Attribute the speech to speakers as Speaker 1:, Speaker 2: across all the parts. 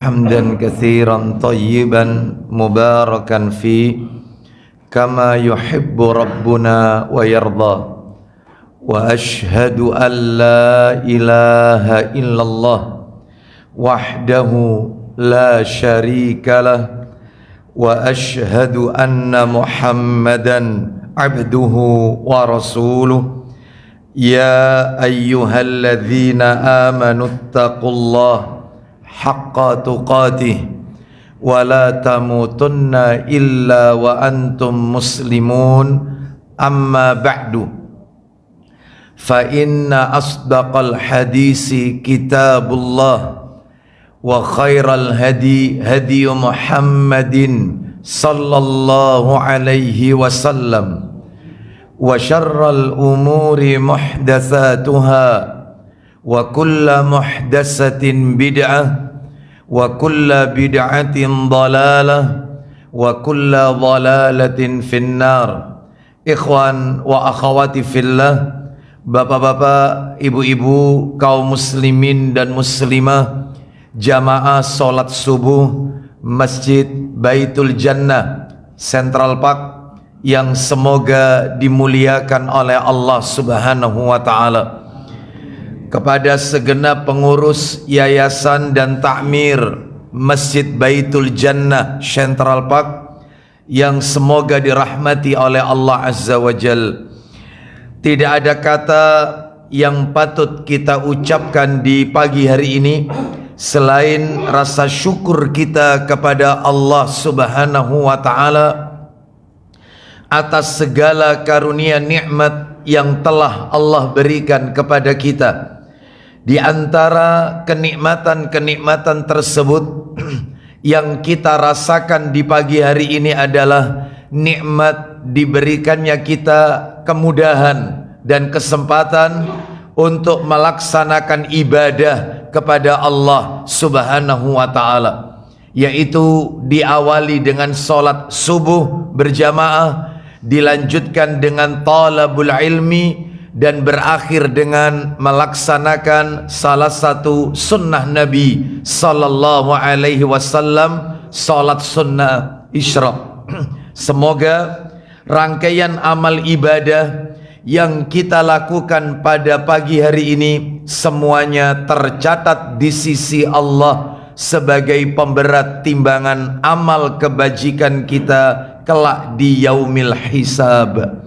Speaker 1: حمدا كثيرا طيبا مباركا فيه كما يحب ربنا ويرضى وأشهد أن لا إله إلا الله وحده لا شريك له وأشهد أن محمدا عبده ورسوله يا أيها الذين آمنوا اتقوا الله حق تقاته ولا تموتن إلا وأنتم مسلمون أما بعد فإن أصدق الحديث كتاب الله وخير الهدي هدي محمد صلى الله عليه وسلم وشر الأمور محدثاتها وكل محدثة بدعة وكل بدعة ضلالة وكل ضلالة في النار. Ikhwan wa akhawati fillah, bapak-bapak, ibu-ibu, kaum muslimin dan muslimah, jamaah salat subuh Masjid Baitul Jannah Central Park yang semoga dimuliakan oleh Allah Subhanahu wa taala. Kepada segenap pengurus yayasan dan takmir Masjid Baitul Jannah Central Park yang semoga dirahmati oleh Allah Azza wa Jal. Tidak ada kata yang patut kita ucapkan di pagi hari ini selain rasa syukur kita kepada Allah Subhanahu wa taala atas segala karunia nikmat yang telah Allah berikan kepada kita. Di antara kenikmatan-kenikmatan tersebut yang kita rasakan di pagi hari ini adalah nikmat diberikannya kita kemudahan dan kesempatan untuk melaksanakan ibadah kepada Allah Subhanahu wa taala, yaitu diawali dengan salat subuh berjamaah, dilanjutkan dengan talabul ilmi, dan berakhir dengan melaksanakan salah satu sunnah Nabi sallallahu alaihi wasallam, salat sunnah isyraq. Semoga rangkaian amal ibadah yang kita lakukan pada pagi hari ini semuanya tercatat di sisi Allah sebagai pemberat timbangan amal kebajikan kita kelak di yaumil hisab.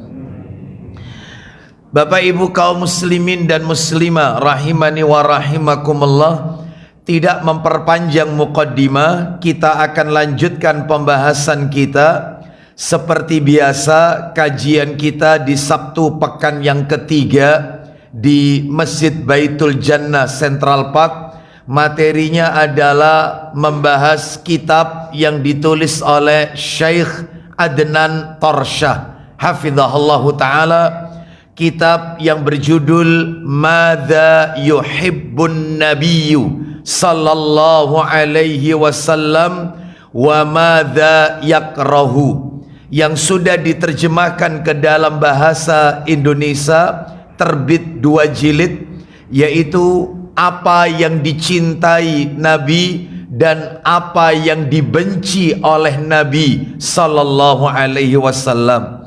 Speaker 1: Bapak ibu kaum muslimin dan muslimah rahimani wa rahimakumullah, tidak memperpanjang muqaddimah, kita akan lanjutkan pembahasan kita. Seperti biasa, kajian kita di Sabtu pekan yang ketiga di Masjid Baitul Jannah Central Park. Materinya adalah membahas kitab yang ditulis oleh Syekh Adnan Torsyah hafizahullahu ta'ala, kitab yang berjudul Madza Yuhibbun Nabiyyu sallallahu alaihi wasallam wa madza yakrahu, yang sudah diterjemahkan ke dalam bahasa Indonesia, terbit 2 jilid, yaitu apa yang dicintai Nabi dan apa yang dibenci oleh Nabi sallallahu alaihi wasallam.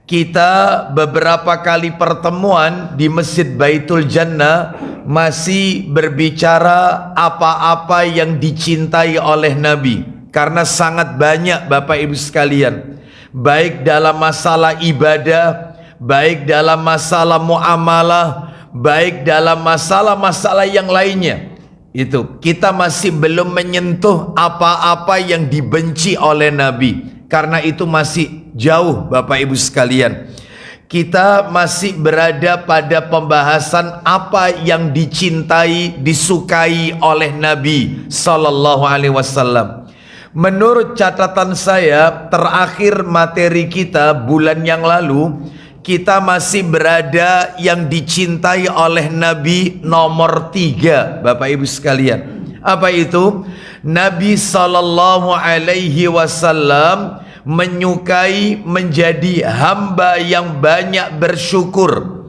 Speaker 1: Kita beberapa kali pertemuan di Masjid Baitul Jannah masih berbicara apa-apa yang dicintai oleh Nabi, karena sangat banyak Bapak Ibu sekalian, baik dalam masalah ibadah, baik dalam masalah muamalah, baik dalam masalah-masalah yang lainnya. Itu kita masih belum menyentuh apa-apa yang dibenci oleh Nabi, karena itu masih jauh Bapak Ibu sekalian. Kita masih berada pada pembahasan apa yang dicintai, disukai oleh Nabi sallallahu alaihi wasallam. Menurut catatan saya, terakhir materi kita bulan yang lalu, kita masih berada yang dicintai oleh Nabi nomor 3 Bapak Ibu sekalian. Apa itu? Nabi sallallahu alaihi wasallam menyukai menjadi hamba yang banyak bersyukur.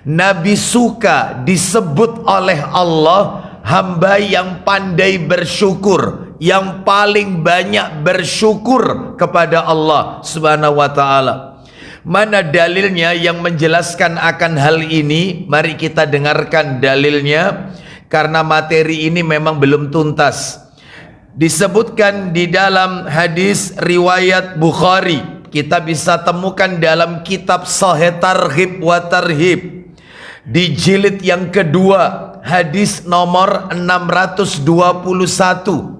Speaker 1: Nabi suka disebut oleh Allah hamba yang pandai bersyukur, yang paling banyak bersyukur kepada Allah Subhanahu wa taala. Mana dalilnya yang menjelaskan akan hal ini? Mari kita dengarkan dalilnya, karena materi ini memang belum tuntas. Disebutkan di dalam hadis riwayat Bukhari, kita bisa temukan dalam kitab Sahih Targhib wa Tarhib di jilid yang kedua, hadis nomor 621.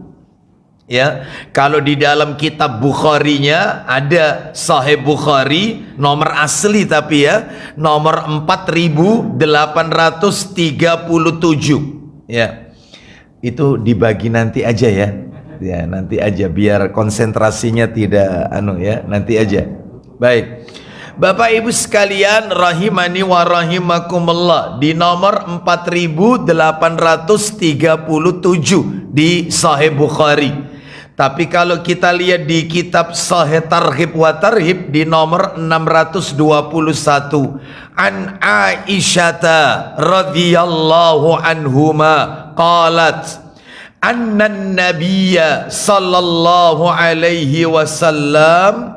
Speaker 1: Ya, kalau di dalam kitab Bukharinya ada Sahih Bukhari nomor asli, tapi ya nomor 4837. Ya, itu dibagi nanti aja ya. Ya, nanti aja biar konsentrasinya tidak nanti aja. Baik. Bapak Ibu sekalian rahimani wa rahimakumullah, di nomor 4837 di Sahih Bukhari. Tapi kalau kita lihat di kitab Sahih Targhib wa Tarhib di nomor 621, an Aisyata radhiyallahu anhuma qalat anna nabiyya sallallahu alaihi wasallam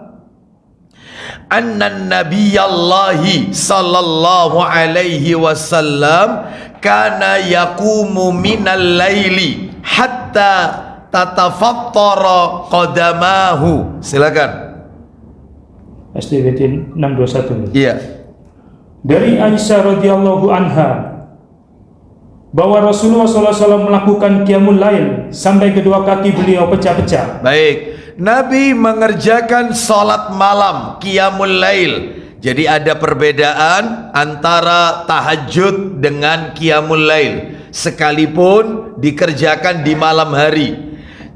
Speaker 1: anna nabiyallahi sallallahu alaihi wasallam kana yaqumu minal laili hatta tatafattara qadamahu. Silakan.
Speaker 2: SDWT 621.
Speaker 1: Iya.
Speaker 2: Dari Aisyah radhiyallahu anha bahwa Rasulullah SAW melakukan qiyamul lail sampai kedua kaki beliau pecah-pecah.
Speaker 1: Baik, Nabi mengerjakan salat malam, qiyamul lail. Jadi ada perbedaan antara tahajud dengan qiyamul lail, sekalipun dikerjakan di malam hari.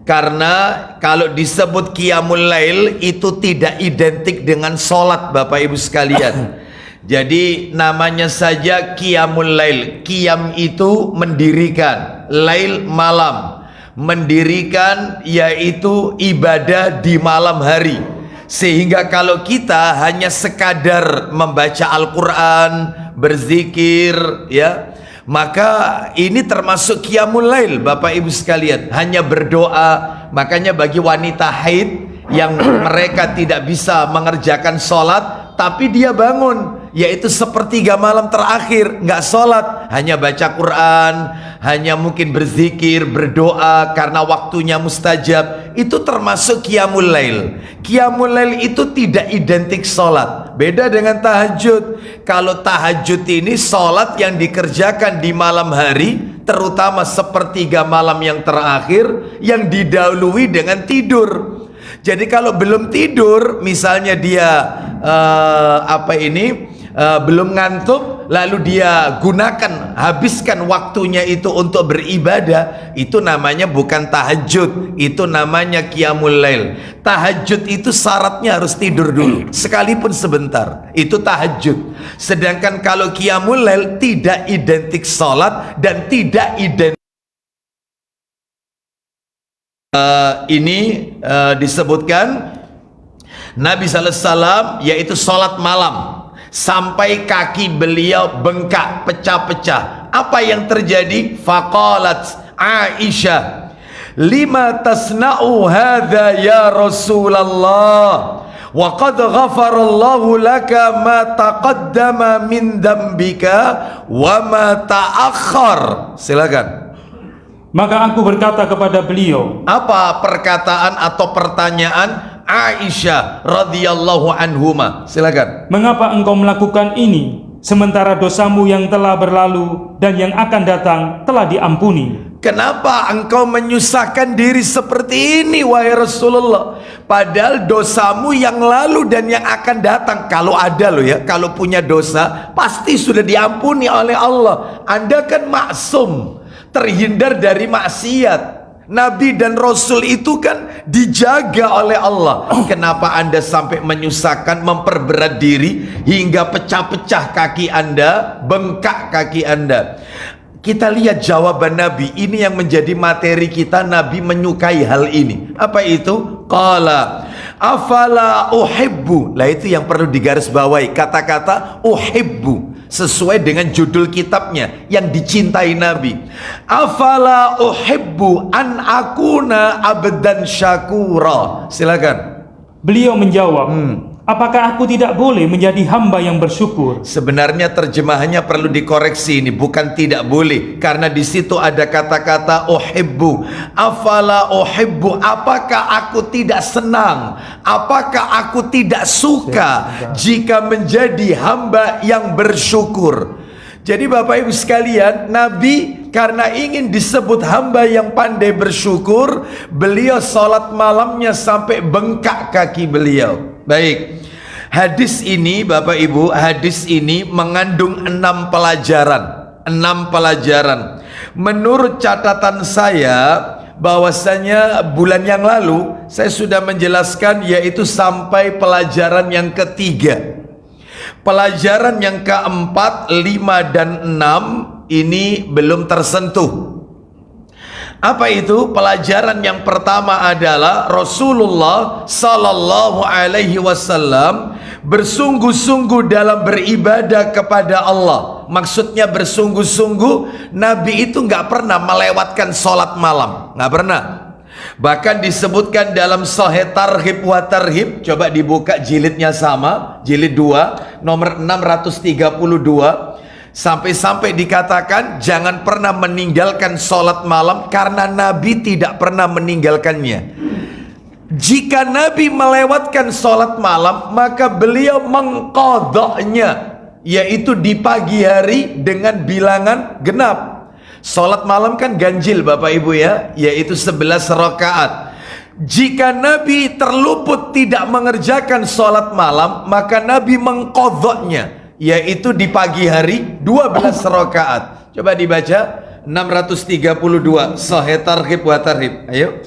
Speaker 1: Karena kalau disebut qiyamul lail itu tidak identik dengan salat, Bapak Ibu sekalian. Jadi namanya saja qiyamul lail. Qiyam itu mendirikan, lail malam. Mendirikan yaitu ibadah di malam hari. Sehingga kalau kita hanya sekadar membaca Al-Quran, berzikir, ya, maka ini termasuk qiyamul lail, Bapak Ibu sekalian. Hanya berdoa. Makanya bagi wanita haid yang mereka tidak bisa mengerjakan sholat, tapi dia bangun, yaitu sepertiga malam terakhir nggak sholat, hanya baca Quran, hanya mungkin berzikir, berdoa karena waktunya mustajab, itu termasuk qiyamul lail. Qiyamul lail itu tidak identik sholat, beda dengan tahajud. Kalau tahajud ini sholat yang dikerjakan di malam hari, terutama sepertiga malam yang terakhir, yang didahului dengan tidur. Jadi kalau belum tidur, misalnya dia belum ngantuk, lalu dia gunakan, habiskan waktunya itu untuk beribadah, itu namanya bukan tahajud, itu namanya qiyamul lail. Tahajud itu syaratnya harus tidur dulu, sekalipun sebentar, itu tahajud. Sedangkan kalau qiyamul lail tidak identik sholat dan tidak identik disebutkan Nabi sallallahu alaihi wasallam yaitu sholat malam sampai kaki beliau bengkak, pecah-pecah. Apa yang terjadi? Faqalat Aisyah, lima tasna'u hadza ya Rasulullah wa qad ghafarallahu laka ma taqaddama min dambika wa ma ta'akhkhar. Silakan.
Speaker 2: Maka aku berkata kepada beliau,
Speaker 1: apa perkataan atau pertanyaan Aisyah radhiyallahu anhuma? Silakan.
Speaker 2: mengapa engkau melakukan ini sementara dosamu yang telah berlalu dan yang akan datang telah diampuni?
Speaker 1: Kenapa engkau menyusahkan diri seperti ini wahai Rasulullah? Padahal dosamu yang lalu dan yang akan datang, kalau ada loh ya, kalau punya dosa pasti sudah diampuni oleh Allah. Anda kan maksum, terhindar dari maksiat. Nabi dan Rasul itu kan dijaga oleh Allah. Kenapa Anda sampai menyusahkan, memperberat diri hingga pecah-pecah kaki Anda, bengkak kaki Anda? Kita lihat jawaban Nabi. Ini yang menjadi materi kita. Nabi menyukai hal ini. Apa itu? Qala afala uhibbu. Lah itu yang perlu digarisbawahi, kata-kata uhibbu. sesuai dengan judul kitabnya yang dicintai Nabi. Afala uhibbu an akuna abdan syakura. Silakan.
Speaker 2: Beliau menjawab, apakah aku tidak boleh menjadi hamba yang bersyukur?
Speaker 1: Sebenarnya terjemahannya perlu dikoreksi ini, bukan tidak boleh, karena di situ ada kata-kata uhibbu. Afala uhibbu, apakah aku tidak senang, apakah aku tidak suka jika menjadi hamba yang bersyukur. Jadi Bapak Ibu sekalian, Nabi karena ingin disebut hamba yang pandai bersyukur, beliau sholat malamnya sampai bengkak kaki beliau. Baik, hadis ini Bapak Ibu, hadis ini mengandung 6 pelajaran. 6 pelajaran. Menurut catatan saya, bahwasanya bulan yang lalu saya sudah menjelaskan, yaitu sampai pelajaran yang ketiga. Pelajaran yang keempat, 5 dan 6 ini belum tersentuh. Apa itu? Pelajaran yang pertama adalah Rasulullah Sallallahu Alaihi Wasallam bersungguh-sungguh dalam beribadah kepada Allah. Maksudnya bersungguh-sungguh, Nabi itu nggak pernah melewatkan sholat malam, nggak pernah. Bahkan disebutkan dalam Sahih Targhib wa Tarhib, coba dibuka jilidnya sama, jilid 2 nomor 632, sampai-sampai dikatakan jangan pernah meninggalkan sholat malam karena Nabi tidak pernah meninggalkannya. Jika Nabi melewatkan sholat malam, maka beliau mengqadha'nya, yaitu di pagi hari dengan bilangan genap. Sholat malam kan ganjil Bapak Ibu ya, yaitu 11 rakaat. Jika Nabi terluput tidak mengerjakan sholat malam, maka Nabi mengqadha'nya, yaitu di pagi hari 12 rakaat. Coba dibaca 632 Sahih Targhib wa Tarhib. Ayo.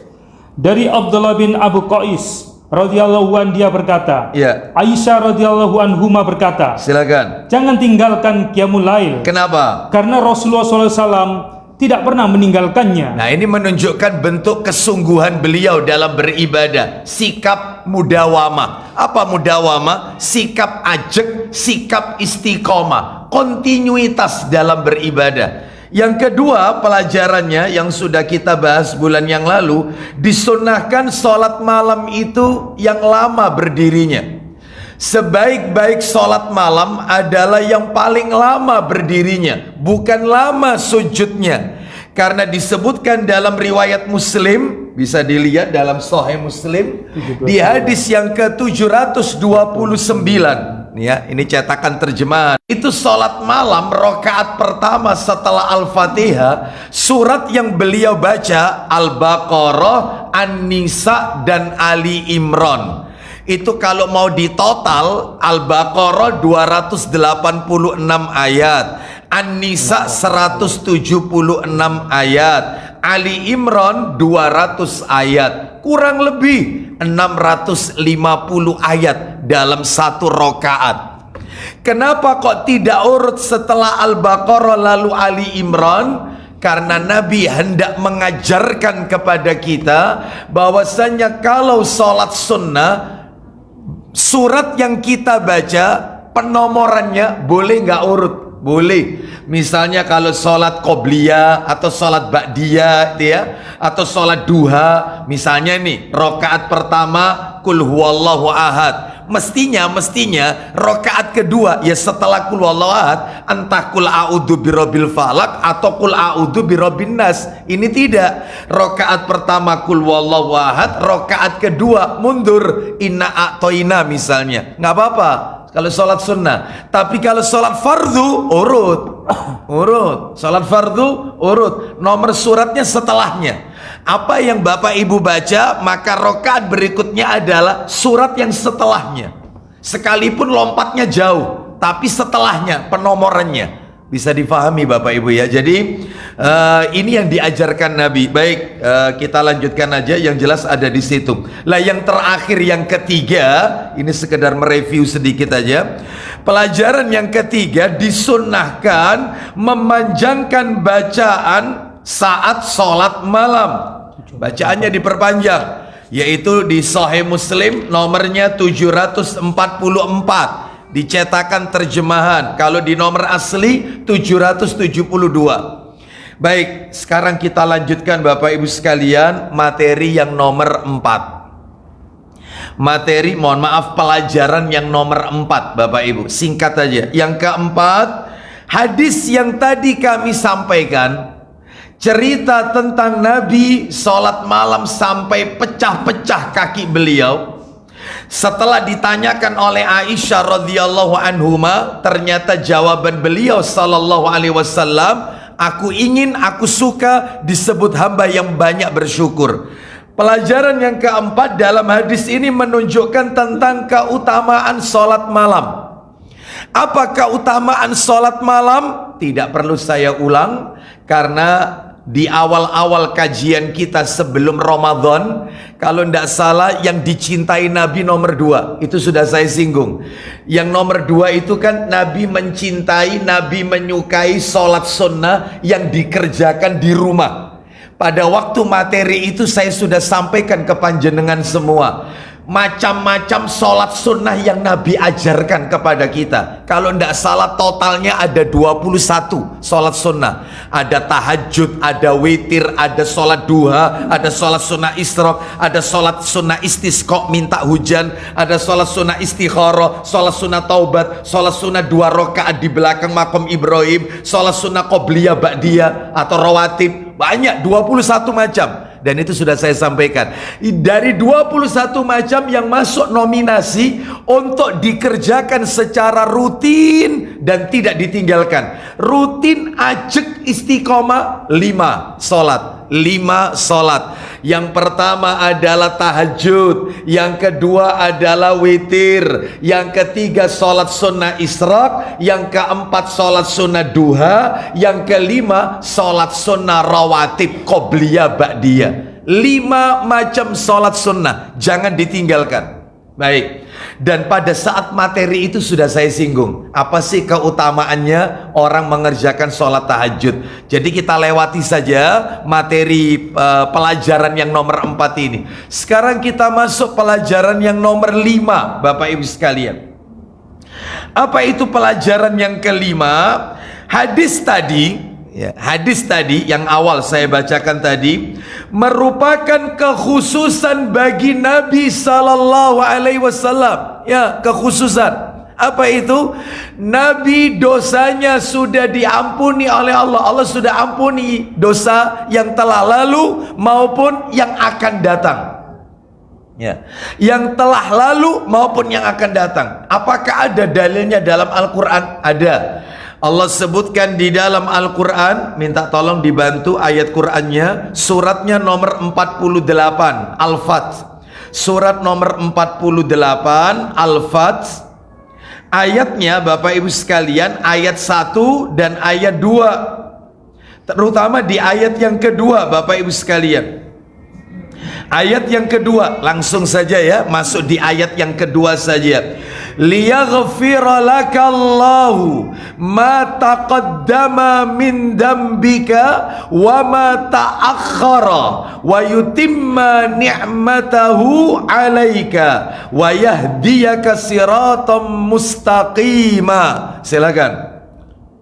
Speaker 2: Dari Abdullah bin Abu Qais radhiyallahu an, dia berkata,
Speaker 1: Ya.
Speaker 2: Aisyah radhiyallahu anhuma berkata,
Speaker 1: Silakan.
Speaker 2: jangan tinggalkan qiyamul lail.
Speaker 1: Kenapa?
Speaker 2: Karena Rasulullah SAW tidak pernah meninggalkannya.
Speaker 1: Nah, ini menunjukkan bentuk kesungguhan beliau dalam beribadah. Sikap mudawamah. Apa mudawamah? Sikap ajek, sikap istiqomah, kontinuitas dalam beribadah. Yang kedua, pelajarannya yang sudah kita bahas bulan yang lalu, disunnahkan sholat malam itu yang lama berdirinya. Sebaik-baik sholat malam adalah yang paling lama berdirinya, bukan lama sujudnya. Karena disebutkan dalam riwayat Muslim, bisa dilihat dalam Sahih Muslim, di hadis yang ke-729. Ya, ini cetakan terjemahan. Itu sholat malam rakaat pertama setelah Al-Fatihah, surat yang beliau baca Al-Baqarah, An-Nisa dan Ali Imran. Itu kalau mau ditotal, Al-Baqarah 286 ayat, An-Nisa 176 ayat, Ali Imran 200 ayat, kurang lebih 650 ayat dalam satu rakaat. Kenapa kok tidak urut setelah Al-Baqarah lalu Ali Imran? Karena Nabi hendak mengajarkan kepada kita bahwasanya kalau sholat sunnah, surat yang kita baca penomorannya boleh nggak urut? Boleh. Misalnya kalau sholat qobliyah atau sholat ba'diyah gitu ya, atau sholat duha, misalnya nih rakaat pertama kul huwallahu ahad, mestinya rakaat kedua ya setelah kul huwallahu ahad, entah kul a'udzu birabbil falaq atau kul a'udzu birabbin nas. Ini tidak, rakaat pertama kul huwallahu ahad, rakaat kedua mundur inna a'toina misalnya, nggak apa-apa kalau sholat sunnah. Tapi kalau sholat fardu urut, sholat fardu urut, nomor suratnya setelahnya. Apa yang Bapak Ibu baca, maka rakaat berikutnya adalah surat yang setelahnya. Sekalipun lompatnya jauh, tapi setelahnya penomorannya. Bisa difahami Bapak Ibu ya. Jadi ini yang diajarkan Nabi. Baik, kita lanjutkan aja, yang jelas ada di situ. Lah yang terakhir, yang ketiga, ini sekedar mereview sedikit aja. Pelajaran yang ketiga, disunnahkan memanjangkan bacaan saat sholat malam. Bacaannya diperpanjang, yaitu di Sahih Muslim nomornya 744. dicetakan terjemahan. Kalau di nomor asli 772. Baik, sekarang kita lanjutkan Bapak Ibu sekalian materi yang nomor 4. Materi, mohon maaf, pelajaran yang nomor 4 Bapak Ibu. Singkat aja. Yang keempat, hadis yang tadi kami sampaikan, cerita tentang Nabi sholat malam sampai pecah-pecah kaki beliau. Setelah ditanyakan oleh Aisyah radhiyallahu anhuma, ternyata jawaban beliau sallallahu alaihi wasallam, aku ingin, aku suka disebut hamba yang banyak bersyukur. Pelajaran yang keempat dalam hadis ini menunjukkan tentang keutamaan sholat malam. Apa keutamaan sholat malam? Tidak perlu saya ulang, karena di awal-awal kajian kita sebelum Ramadan, kalau tidak salah, yang dicintai Nabi nomor 2 itu sudah saya singgung. Yang nomor 2 itu kan Nabi mencintai, Nabi menyukai sholat sunnah yang dikerjakan di rumah. Pada waktu materi itu saya sudah sampaikan ke panjenengan semua, macam-macam sholat sunnah yang Nabi ajarkan kepada kita. Kalau tidak salah totalnya ada 21 sholat sunnah. Ada tahajud, ada witir, ada sholat duha, ada sholat sunnah isyraq, ada sholat sunnah istisqa minta hujan, ada sholat sunnah istikharah, sholat sunnah taubat, sholat sunnah 2 rakaat di belakang makom Ibrahim, sholat sunnah qobliyah ba'diyah atau rawatib. Banyak, 21 macam. Dan itu sudah saya sampaikan. Dari 21 macam yang masuk nominasi untuk dikerjakan secara rutin dan tidak ditinggalkan. Rutin, ajek, istiqomah, 5 sholat. 5 sholat. Yang pertama adalah tahajud, yang kedua adalah witir, yang ketiga sholat sunnah isyraq, yang keempat sholat sunnah duha, yang kelima sholat sunnah rawatib qobliyah ba'diyah. 5 macam sholat sunnah, jangan ditinggalkan. Baik, dan pada saat materi itu sudah saya singgung, apa sih keutamaannya orang mengerjakan sholat tahajud. Jadi kita lewati saja materi pelajaran yang nomor 4 ini. Sekarang kita masuk pelajaran yang nomor 5 Bapak Ibu sekalian. Apa itu pelajaran yang kelima? Hadis tadi, ya, hadis tadi yang awal saya bacakan tadi merupakan kekhususan bagi Nabi sallallahu alaihi wasallam. Ya, kekhususan. Apa itu? Nabi dosanya sudah diampuni oleh Allah. Allah sudah ampuni dosa yang telah lalu maupun yang akan datang. Ya, yang telah lalu maupun yang akan datang. Apakah ada dalilnya dalam Al-Quran? Ada. Allah sebutkan di dalam Al-Quran, minta tolong dibantu ayat Qurannya, suratnya nomor 48 Al-Fat, surat nomor 48 Al-Fat, ayatnya Bapak Ibu sekalian ayat 1 dan ayat 2, terutama di ayat yang kedua Bapak Ibu sekalian. Ayat yang kedua, langsung saja ya, masuk di ayat yang kedua saja. Liyaghfira lakallahu ma taqaddama min dambika wa ma ta'akhkhara wa yutimma ni'matahu 'alaika wa yahdiyaka siratan mustaqima. Silakan.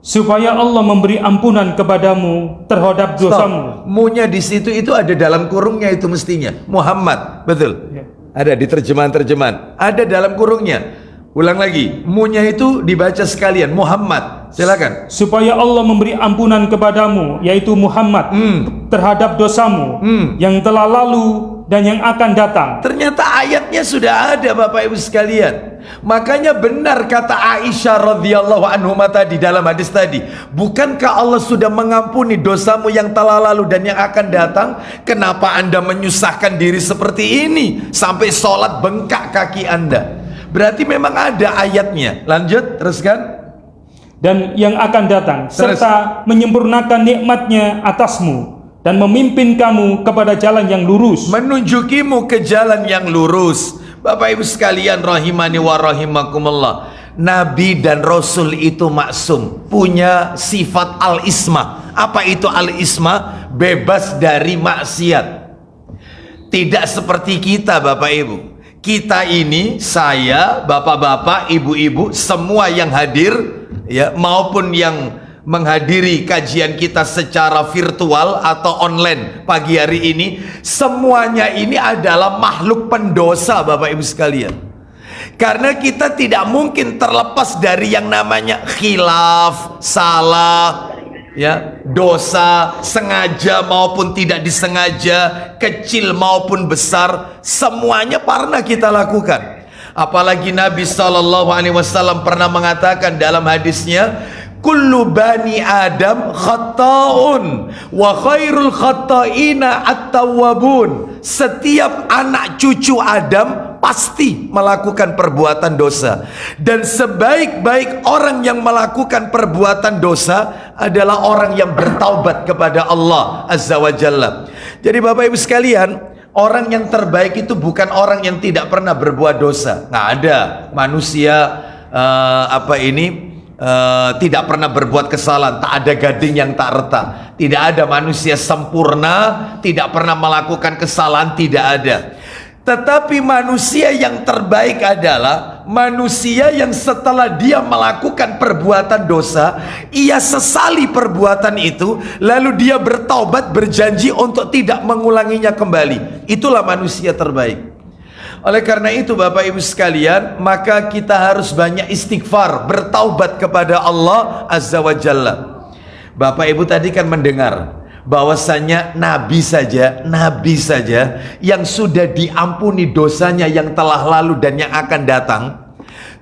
Speaker 2: Supaya Allah memberi ampunan kepadamu terhadap dosamu.
Speaker 1: Mu-nya di situ itu ada dalam kurungnya itu mestinya. Muhammad, betul.
Speaker 2: Ya.
Speaker 1: Ada di terjemahan-terjemahan. Ada dalam kurungnya. Ulang lagi. Mu-nya itu dibaca sekalian. Muhammad. Silakan.
Speaker 2: Supaya Allah memberi ampunan kepadamu, yaitu Muhammad, terhadap dosamu yang telah lalu dan yang akan datang.
Speaker 1: Ternyata ayatnya sudah ada Bapak Ibu sekalian. Makanya benar kata Aisyah radhiyallahu anhuma tadi dalam hadis tadi, bukankah Allah sudah mengampuni dosamu yang telah lalu dan yang akan datang? Kenapa Anda menyusahkan diri seperti ini sampai sholat bengkak kaki Anda? Berarti memang ada ayatnya. Lanjut, teruskan.
Speaker 2: Dan yang akan datang, serta menyempurnakan nikmatnya atasmu dan memimpin kamu kepada jalan yang lurus,
Speaker 1: menunjukimu ke jalan yang lurus. Bapak Ibu sekalian rahimani wa rahimakumullah, Nabi dan Rasul itu maksum, punya sifat al-ismah. Apa itu al-ismah? Bebas dari maksiat. Tidak seperti kita Bapak Ibu. kita ini, saya, bapak-bapak, ibu-ibu, semua yang hadir ya, maupun yang menghadiri kajian kita secara virtual atau online pagi hari ini, semuanya ini adalah makhluk pendosa Bapak Ibu sekalian. Karena kita tidak mungkin terlepas dari yang namanya khilaf, salah, ya, dosa, sengaja maupun tidak disengaja, kecil maupun besar, semuanya pernah kita lakukan. Apalagi Nabi SAW pernah mengatakan dalam hadisnya, kullu bani Adam khata'un wa khairul khata'ina at-tawwabun. Setiap anak cucu Adam pasti melakukan perbuatan dosa, dan sebaik-baik orang yang melakukan perbuatan dosa adalah orang yang bertaubat kepada Allah Azza wa Jalla. Jadi Bapak Ibu sekalian, orang yang terbaik itu bukan orang yang tidak pernah berbuat dosa. Nggak ada manusia tidak pernah berbuat kesalahan, tak ada gading yang tak retak. Tidak ada manusia sempurna, tidak pernah melakukan kesalahan, tidak ada. Tetapi manusia yang terbaik adalah manusia yang setelah dia melakukan perbuatan dosa, ia sesali perbuatan itu, lalu dia bertaubat, berjanji untuk tidak mengulanginya kembali. Itulah manusia terbaik. Oleh karena itu Bapak Ibu sekalian, maka kita harus banyak istighfar, bertaubat kepada Allah Azza wa Jalla. Bapak Ibu tadi kan mendengar bahwasanya nabi saja yang sudah diampuni dosanya yang telah lalu dan yang akan datang,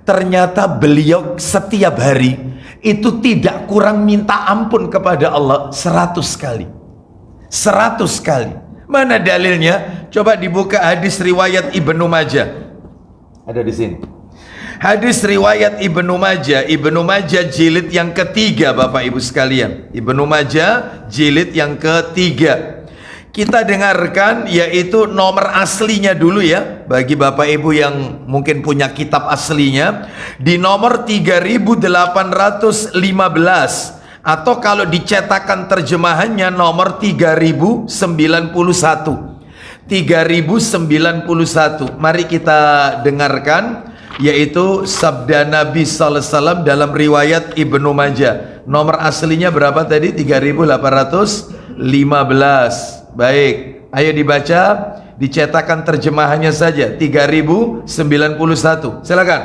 Speaker 1: ternyata beliau setiap hari itu tidak kurang minta ampun kepada Allah 100 kali. 100 kali. Mana dalilnya? Coba dibuka hadis riwayat Ibnu Majah. Ada di sini. Hadis riwayat Ibnu Majah jilid yang ketiga Bapak Ibu sekalian. Ibnu Majah jilid yang ketiga. Kita dengarkan yaitu nomor aslinya dulu ya, bagi Bapak Ibu yang mungkin punya kitab aslinya, di nomor 3815, atau kalau dicetakan terjemahannya nomor 3091. 3091. Mari kita dengarkan, yaitu sabda Nabi sallallahu alaihi wasallam dalam riwayat Ibnu Majah. Nomor aslinya berapa tadi? 3815. Baik, ayo dibaca, dicetakan terjemahannya saja 3091. Silakan.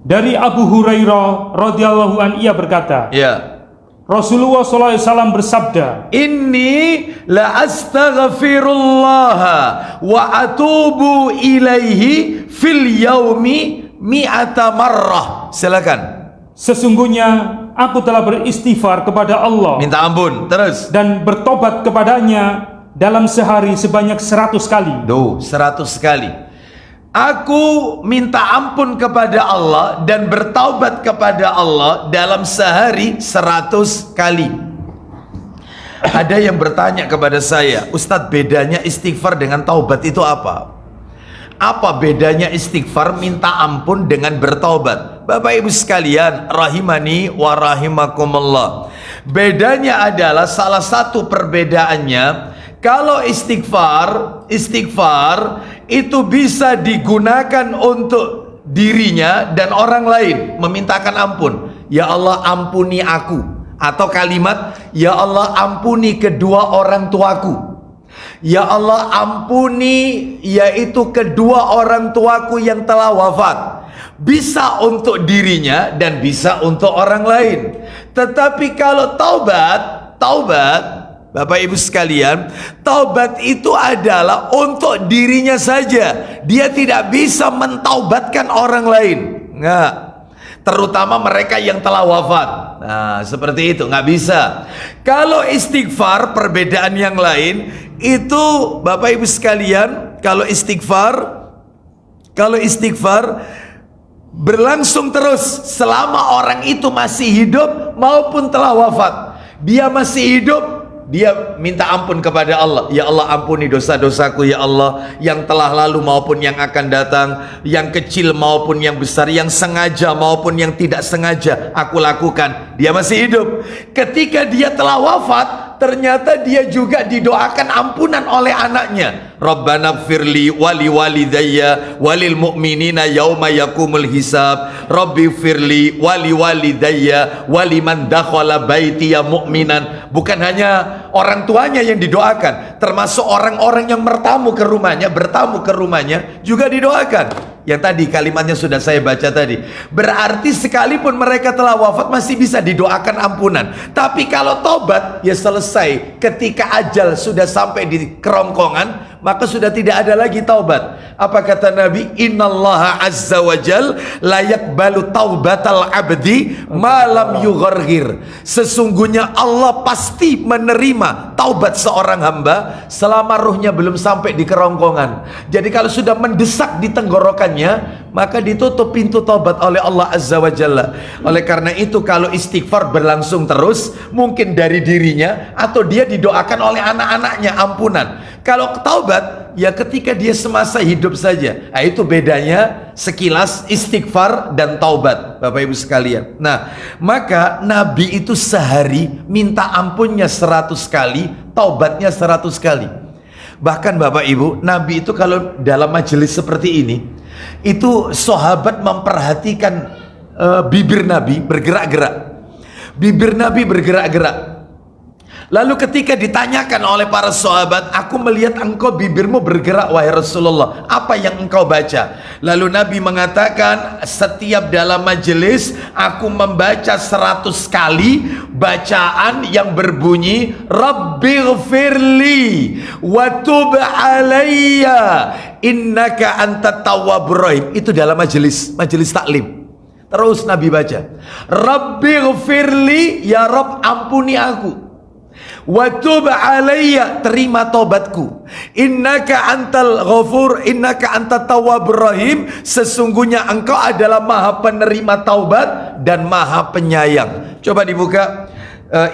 Speaker 2: Dari Abu Hurairah radhiyallahu an, ia berkata,
Speaker 1: Ya.
Speaker 2: Rasulullah SAW bersabda,
Speaker 1: Inni la astaghfirullah wa atubu ilaihi fil yaumi mi'ata marrah. Silakan.
Speaker 2: sesungguhnya aku telah beristighfar kepada Allah,
Speaker 1: Minta ampun. Terus.
Speaker 2: dan bertobat kepadanya dalam sehari sebanyak 100 kali.
Speaker 1: 100 kali. Aku minta ampun kepada Allah dan bertaubat kepada Allah dalam sehari 100 kali. Ada yang bertanya kepada saya, Ustadz, bedanya istighfar dengan taubat itu apa? Apa bedanya istighfar minta ampun dengan bertaubat? Bapak Ibu sekalian, rahimani wa rahimakumullah. Bedanya adalah, salah satu perbedaannya, kalau istighfar itu bisa digunakan untuk dirinya dan orang lain, memintakan ampun. Ya Allah, ampuni aku. Atau kalimat, ya Allah, ampuni kedua orang tuaku. Ya Allah, ampuni yaitu kedua orang tuaku yang telah wafat. Bisa untuk dirinya dan bisa untuk orang lain. Tetapi kalau taubat, Bapak Ibu sekalian, taubat itu adalah untuk dirinya saja. Dia tidak bisa mentaubatkan orang lain. Enggak. Terutama mereka yang telah wafat. Nah, seperti itu, nggak bisa. Kalau istighfar, perbedaan yang lain itu, Bapak Ibu sekalian, kalau istighfar berlangsung terus selama orang itu masih hidup maupun telah wafat. Dia masih hidup, dia minta ampun kepada Allah. Ya Allah, ampuni dosa-dosaku ya Allah, yang telah lalu maupun yang akan datang, yang kecil maupun yang besar, yang sengaja maupun yang tidak sengaja aku lakukan. Dia masih hidup. Ketika dia telah wafat, ternyata dia juga didoakan ampunan oleh anaknya. Rabbana firli wali walidayya walil mu'minina yauma yakumul hisab. Rabbi firli wali walidayya waliman dakhala baitiya mu'minan. Bukan hanya orang tuanya yang didoakan, termasuk orang-orang yang bertamu ke rumahnya juga didoakan. Yang tadi kalimatnya sudah saya baca tadi. Berarti sekalipun mereka telah wafat masih bisa didoakan ampunan. Tapi kalau tobat ya selesai. Ketika ajal sudah sampai di kerongkongan, maka sudah tidak ada lagi taubat. Apa kata Nabi? Innallaha azza wa jal la yaqbalu taubatal abdi malam yughargir. Sesungguhnya Allah pasti menerima taubat seorang hamba selama ruhnya belum sampai di kerongkongan. Jadi kalau sudah mendesak di tenggorokannya, maka ditutup pintu taubat oleh Allah azza wa jalla. Oleh karena itu kalau istighfar berlangsung terus, mungkin dari dirinya atau dia didoakan oleh anak-anaknya ampunan. Kalau taubat ya ketika dia semasa hidup saja. Nah, itu bedanya sekilas istighfar dan taubat, Bapak Ibu sekalian. Nah, maka Nabi itu sehari minta ampunnya 100 kali, taubatnya 100 kali. Bahkan Bapak Ibu, Nabi itu kalau dalam majelis seperti ini, itu sahabat memperhatikan bibir Nabi bergerak-gerak. Bibir Nabi bergerak-gerak. Lalu ketika ditanyakan oleh para sahabat, aku melihat engkau bibirmu bergerak wahai Rasulullah, apa yang engkau baca? Lalu Nabi mengatakan, setiap dalam majelis aku membaca 100 kali bacaan yang berbunyi Rabbighfirli wa tub alayya innaka antat tawwabur rahim. Itu dalam majelis taklim. Terus Nabi baca Rabbighfirli, ya Rabb ampuni aku, wa tub alayya, terima tobatku, innaka antal ghafur innaka antat tawwabur rahim, sesungguhnya engkau adalah maha penerima taubat dan maha penyayang. Coba dibuka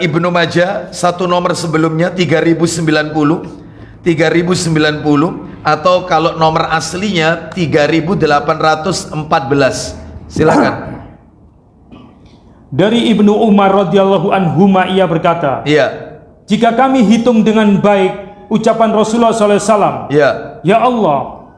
Speaker 1: Ibnu Majah satu nomor sebelumnya 3090 atau kalau nomor aslinya 3814. Silakan. Dari
Speaker 2: Ibnu Umar radhiyallahu anhuma ia berkata,
Speaker 1: iya,
Speaker 2: jika kami hitung dengan baik ucapan Rasulullah SAW,
Speaker 1: iya,
Speaker 2: ya Allah,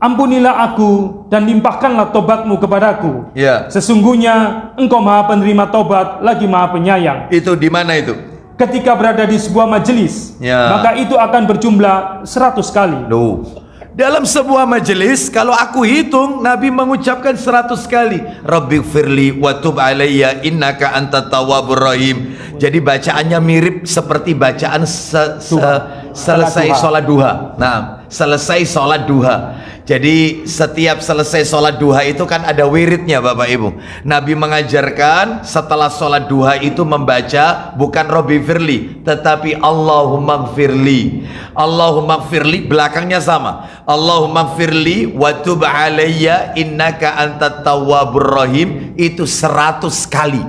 Speaker 2: ampunilah aku dan limpahkanlah tobatmu kepadaku.
Speaker 1: iya.
Speaker 2: Sesungguhnya engkau maha penerima tobat lagi maha penyayang.
Speaker 1: Itu di mana itu?
Speaker 2: Ketika berada di sebuah majelis,
Speaker 1: ya,
Speaker 2: maka itu akan berjumlah 100 kali.
Speaker 1: Loh. Dalam sebuah majelis, kalau aku hitung, Nabi mengucapkan 100 kali Rabbighfirli wa tub alayya innaka antat tawwabur rahim. Jadi bacaannya mirip seperti bacaan selesai sholat duha. Nah, selesai sholat duha. Jadi setiap selesai sholat duha itu kan ada wiridnya Bapak Ibu. Nabi mengajarkan setelah sholat duha itu membaca bukan Rabbighfirli, tetapi Allahumma gfirli. Allahumma gfirli belakangnya sama, Allahumma gfirli wa tub alayya innaka antat tawwabur rahim. Itu 100 kali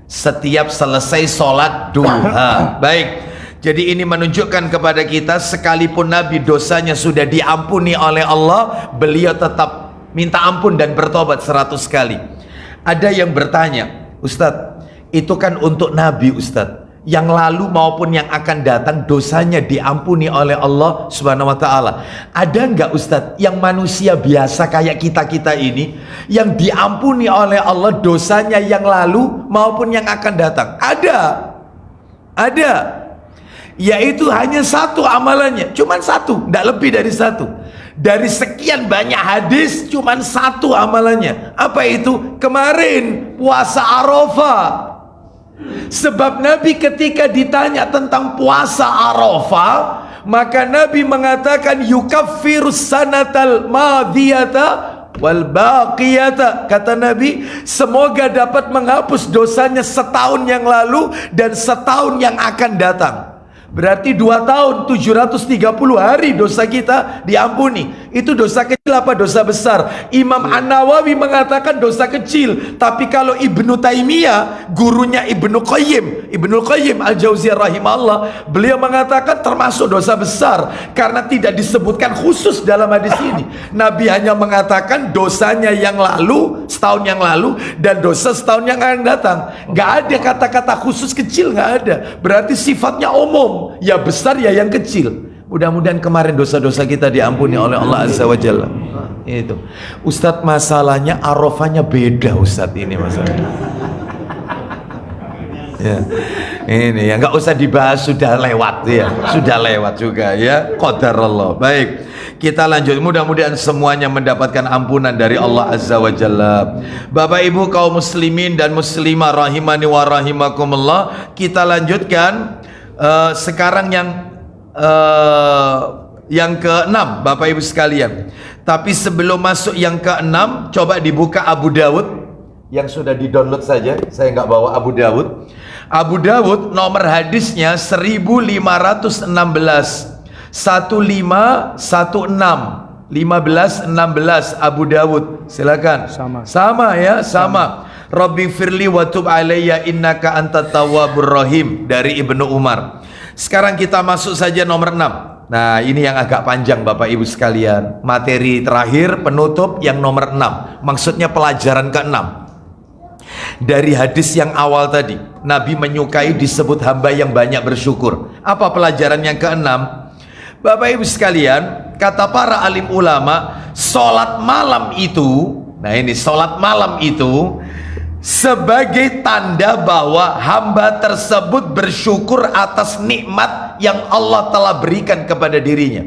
Speaker 1: setiap selesai sholat duha. Baik, jadi ini menunjukkan kepada kita, sekalipun Nabi dosanya sudah diampuni oleh Allah, beliau tetap minta ampun dan bertobat 100 kali. Ada yang bertanya, Ustadz, itu kan untuk Nabi Ustadz, yang lalu maupun yang akan datang dosanya diampuni oleh Allah Subhanahu wa ta'ala. Ada enggak Ustadz yang manusia biasa kayak kita-kita ini, yang diampuni oleh Allah dosanya yang lalu maupun yang akan datang? Ada, yaitu hanya satu amalannya, cuman satu, tidak lebih dari satu. Dari sekian banyak hadis, cuman satu amalannya. Apa itu? Kemarin puasa Arafah. Sebab Nabi ketika ditanya tentang puasa Arafah, maka Nabi mengatakan yukaffirus sanatal madiyata wal baqiyata. Kata Nabi, semoga dapat menghapus dosanya setahun yang lalu dan setahun yang akan datang. Berarti 2 tahun 730 hari dosa kita diampuni. Itu dosa kecil. apa dosa besar? Imam An-Nawawi mengatakan dosa kecil. Tapi kalau Ibnu Taimiyah, gurunya Ibnu Qayyim Al-Jauziyah rahimahullah, beliau mengatakan termasuk dosa besar karena tidak disebutkan khusus dalam hadis ini. Nabi hanya mengatakan dosanya yang lalu, setahun yang lalu, dan dosa setahun yang akan datang. Gak ada kata-kata khusus kecil, gak ada. Berarti sifatnya umum, ya besar ya yang kecil. Mudah-mudahan kemarin dosa-dosa kita diampuni oleh Allah Azza wa Jalla. Itu Ustadz, masalahnya arafahnya beda Ustadz, ini masalahnya ya. Ini ya nggak usah dibahas, sudah lewat ya, sudah lewat juga ya, qadarullah. Baik, kita lanjut. Mudah-mudahan semuanya mendapatkan ampunan dari Allah Azza wa Jalla. Bapak Ibu kaum muslimin dan muslimah rahimani wa rahimakumullah, kita lanjutkan sekarang yang keenam Bapak Ibu sekalian. Tapi sebelum masuk yang keenam, coba dibuka Abu Dawud yang sudah di-download saja. Saya nggak bawa Abu Dawud. Abu Dawud nomor hadisnya 1516 1516 Abu Dawud. Silakan. Sama ya, sama. Rabbi firli wa tub alayya innaka antat tawwabur rahim dari Ibnu Umar. Sekarang kita masuk saja nomor 6. Nah, ini yang agak panjang Bapak Ibu sekalian. Materi terakhir penutup yang nomor 6. Maksudnya pelajaran ke-6. Dari hadis yang awal tadi, Nabi menyukai disebut hamba yang banyak bersyukur. Apa pelajaran yang ke-6? Bapak Ibu sekalian, kata para alim ulama, sholat malam itu, nah ini sholat malam itu sebagai tanda bahwa hamba tersebut bersyukur atas nikmat yang Allah telah berikan kepada dirinya.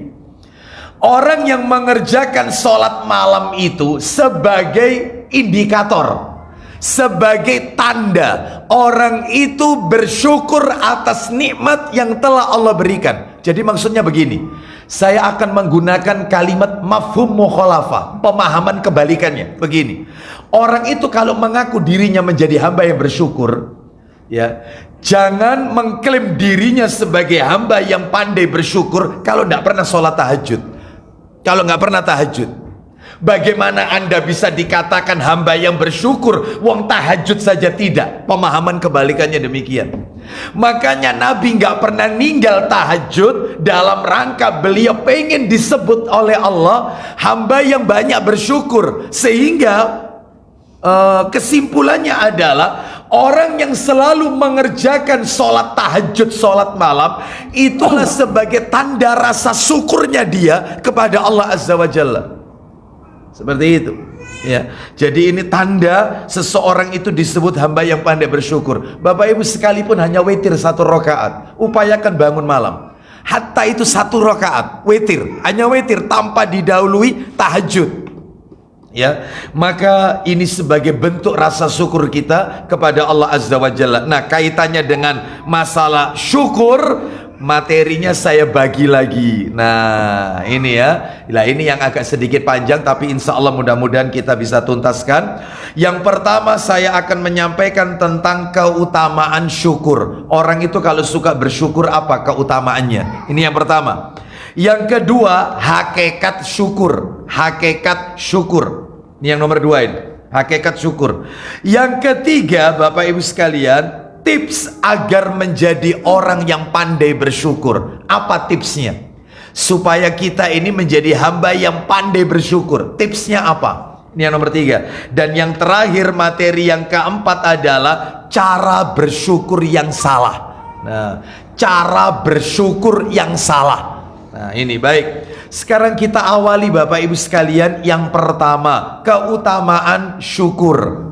Speaker 1: Orang yang mengerjakan sholat malam itu sebagai indikator, sebagai tanda orang itu bersyukur atas nikmat yang telah Allah berikan. Jadi maksudnya begini, saya akan menggunakan kalimat mafhum mukhalafah, pemahaman kebalikannya. Begini, orang itu kalau mengaku dirinya menjadi hamba yang bersyukur, ya, jangan mengklaim dirinya sebagai hamba yang pandai bersyukur kalau tidak pernah sholat tahajud, kalau nggak pernah tahajud. Bagaimana Anda bisa dikatakan hamba yang bersyukur wong tahajud saja tidak? Pemahaman kebalikannya demikian. Makanya Nabi nggak pernah ninggal tahajud dalam rangka beliau pengen disebut oleh Allah hamba yang banyak bersyukur. Sehingga kesimpulannya adalah orang yang selalu mengerjakan sholat tahajud, sholat malam, itulah sebagai tanda rasa syukurnya dia kepada Allah Azza wa Jalla. Seperti itu ya. Jadi ini tanda seseorang itu disebut hamba yang pandai bersyukur. Bapak Ibu sekalipun hanya witir 1 rakaat, upayakan bangun malam. Hatta itu 1 rakaat witir, hanya witir tanpa didahului tahajud. Ya, maka ini sebagai bentuk rasa syukur kita kepada Allah Azza wa Jalla. Nah, kaitannya dengan masalah syukur, materinya saya bagi lagi. Nah, ini ya. Nah, ini yang agak sedikit panjang, tapi insya Allah mudah-mudahan kita bisa tuntaskan. Yang pertama saya akan menyampaikan tentang keutamaan syukur. Orang itu kalau suka bersyukur apa keutamaannya? Ini yang pertama. Yang kedua, hakikat syukur. Hakikat syukur. Ini yang nomor 2 ini. Hakikat syukur. Yang ketiga, Bapak Ibu sekalian, tips agar menjadi orang yang pandai bersyukur. Apa tipsnya? Supaya kita ini menjadi hamba yang pandai bersyukur. Tipsnya apa? Ini yang nomor 3. Dan yang terakhir, materi yang keempat adalah cara bersyukur yang salah. Nah, cara bersyukur yang salah. Nah, ini baik. Sekarang kita awali Bapak Ibu sekalian. Yang pertama, keutamaan syukur.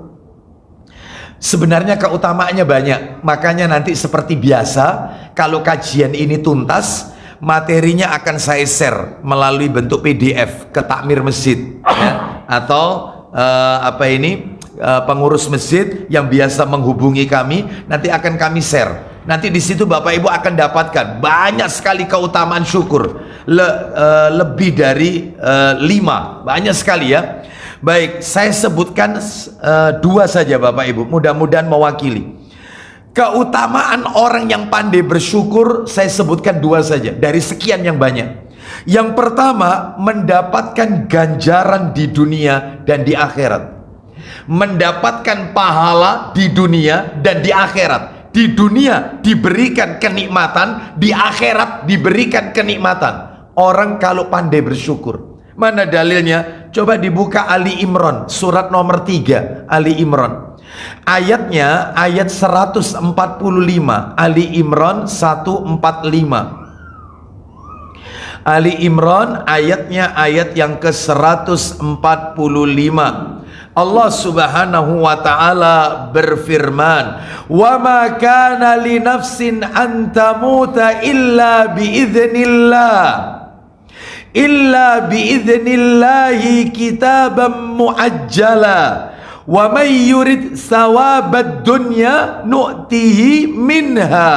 Speaker 1: Sebenarnya keutamaannya banyak. Makanya nanti seperti biasa, kalau kajian ini tuntas, materinya akan saya share melalui bentuk PDF ke takmir masjid ya. Atau pengurus masjid yang biasa menghubungi kami, nanti akan kami share. Nanti di situ Bapak Ibu akan dapatkan banyak sekali keutamaan syukur, lebih dari 5, banyak sekali ya. Baik, saya sebutkan 2 saja Bapak Ibu, mudah-mudahan mewakili. Keutamaan orang yang pandai bersyukur saya sebutkan 2 saja dari sekian yang banyak. Yang pertama, mendapatkan ganjaran di dunia dan di akhirat. Mendapatkan pahala di dunia dan di akhirat. Di dunia diberikan kenikmatan, di akhirat diberikan kenikmatan. Orang kalau pandai bersyukur. Mana dalilnya? Coba dibuka Ali Imran, surat nomor 3, Ali Imran. Ayatnya ayat 145, Ali Imran 145. Ali Imran ayatnya ayat yang ke-145. Allah Subhanahu wa taala berfirman, "Wa ma kana li nafsin an tamuta illa biidznillah kitaban muajjala wa may yurid sawabad dunya nu'tihi minha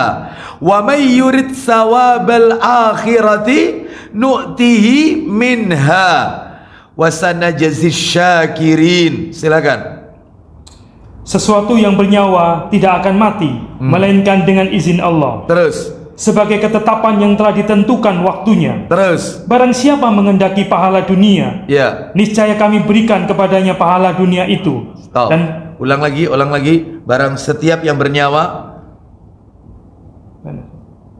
Speaker 1: wa may yurid sawabal akhirati nu'tihi minha wa sanajzis syakirin." Silakan.
Speaker 2: Sesuatu yang bernyawa tidak akan mati melainkan dengan izin Allah.
Speaker 1: Terus.
Speaker 2: Sebagai ketetapan yang telah ditentukan waktunya.
Speaker 1: Terus.
Speaker 2: Barang siapa mengendaki pahala dunia,
Speaker 1: Ya.
Speaker 2: niscaya kami berikan kepadanya pahala dunia itu.
Speaker 1: Stop.
Speaker 2: Dan
Speaker 1: ulang lagi. Barang setiap yang bernyawa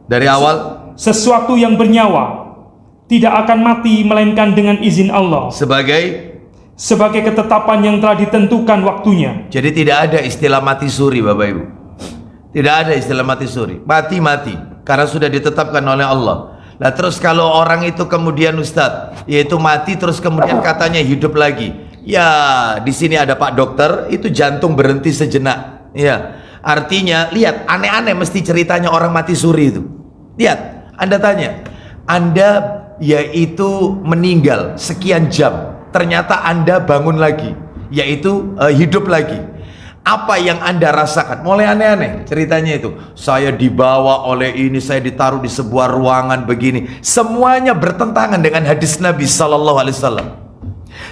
Speaker 1: dari awal,
Speaker 2: sesuatu yang bernyawa tidak akan mati melainkan dengan izin Allah. Sebagai ketetapan yang telah ditentukan waktunya.
Speaker 1: Jadi tidak ada istilah mati suri, Bapak Ibu. Tidak ada istilah mati suri. Mati karena sudah ditetapkan oleh Allah. Nah, terus kalau orang itu kemudian Ustadz, yaitu mati terus kemudian katanya hidup lagi. Ya, di sini ada Pak Dokter, itu jantung berhenti sejenak. Ya, artinya lihat, aneh-aneh mesti ceritanya orang mati suri itu. Lihat, Anda tanya, Anda yaitu meninggal sekian jam, ternyata Anda bangun lagi, yaitu hidup lagi. Apa yang Anda rasakan? Mulai aneh-aneh ceritanya itu. Saya dibawa oleh ini, saya ditaruh di sebuah ruangan begini. Semuanya bertentangan dengan hadis Nabi Sallallahu Alaihi Wasallam.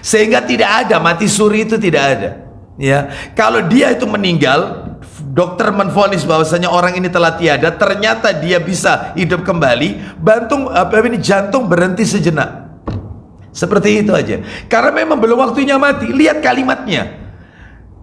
Speaker 1: Sehingga tidak ada mati suri, itu tidak ada. Ya, kalau dia itu meninggal, dokter menvonis bahwasanya orang ini telah tiada. Ternyata dia bisa hidup kembali. Jantung berhenti sejenak. Seperti itu aja. Karena memang belum waktunya mati. Lihat kalimatnya.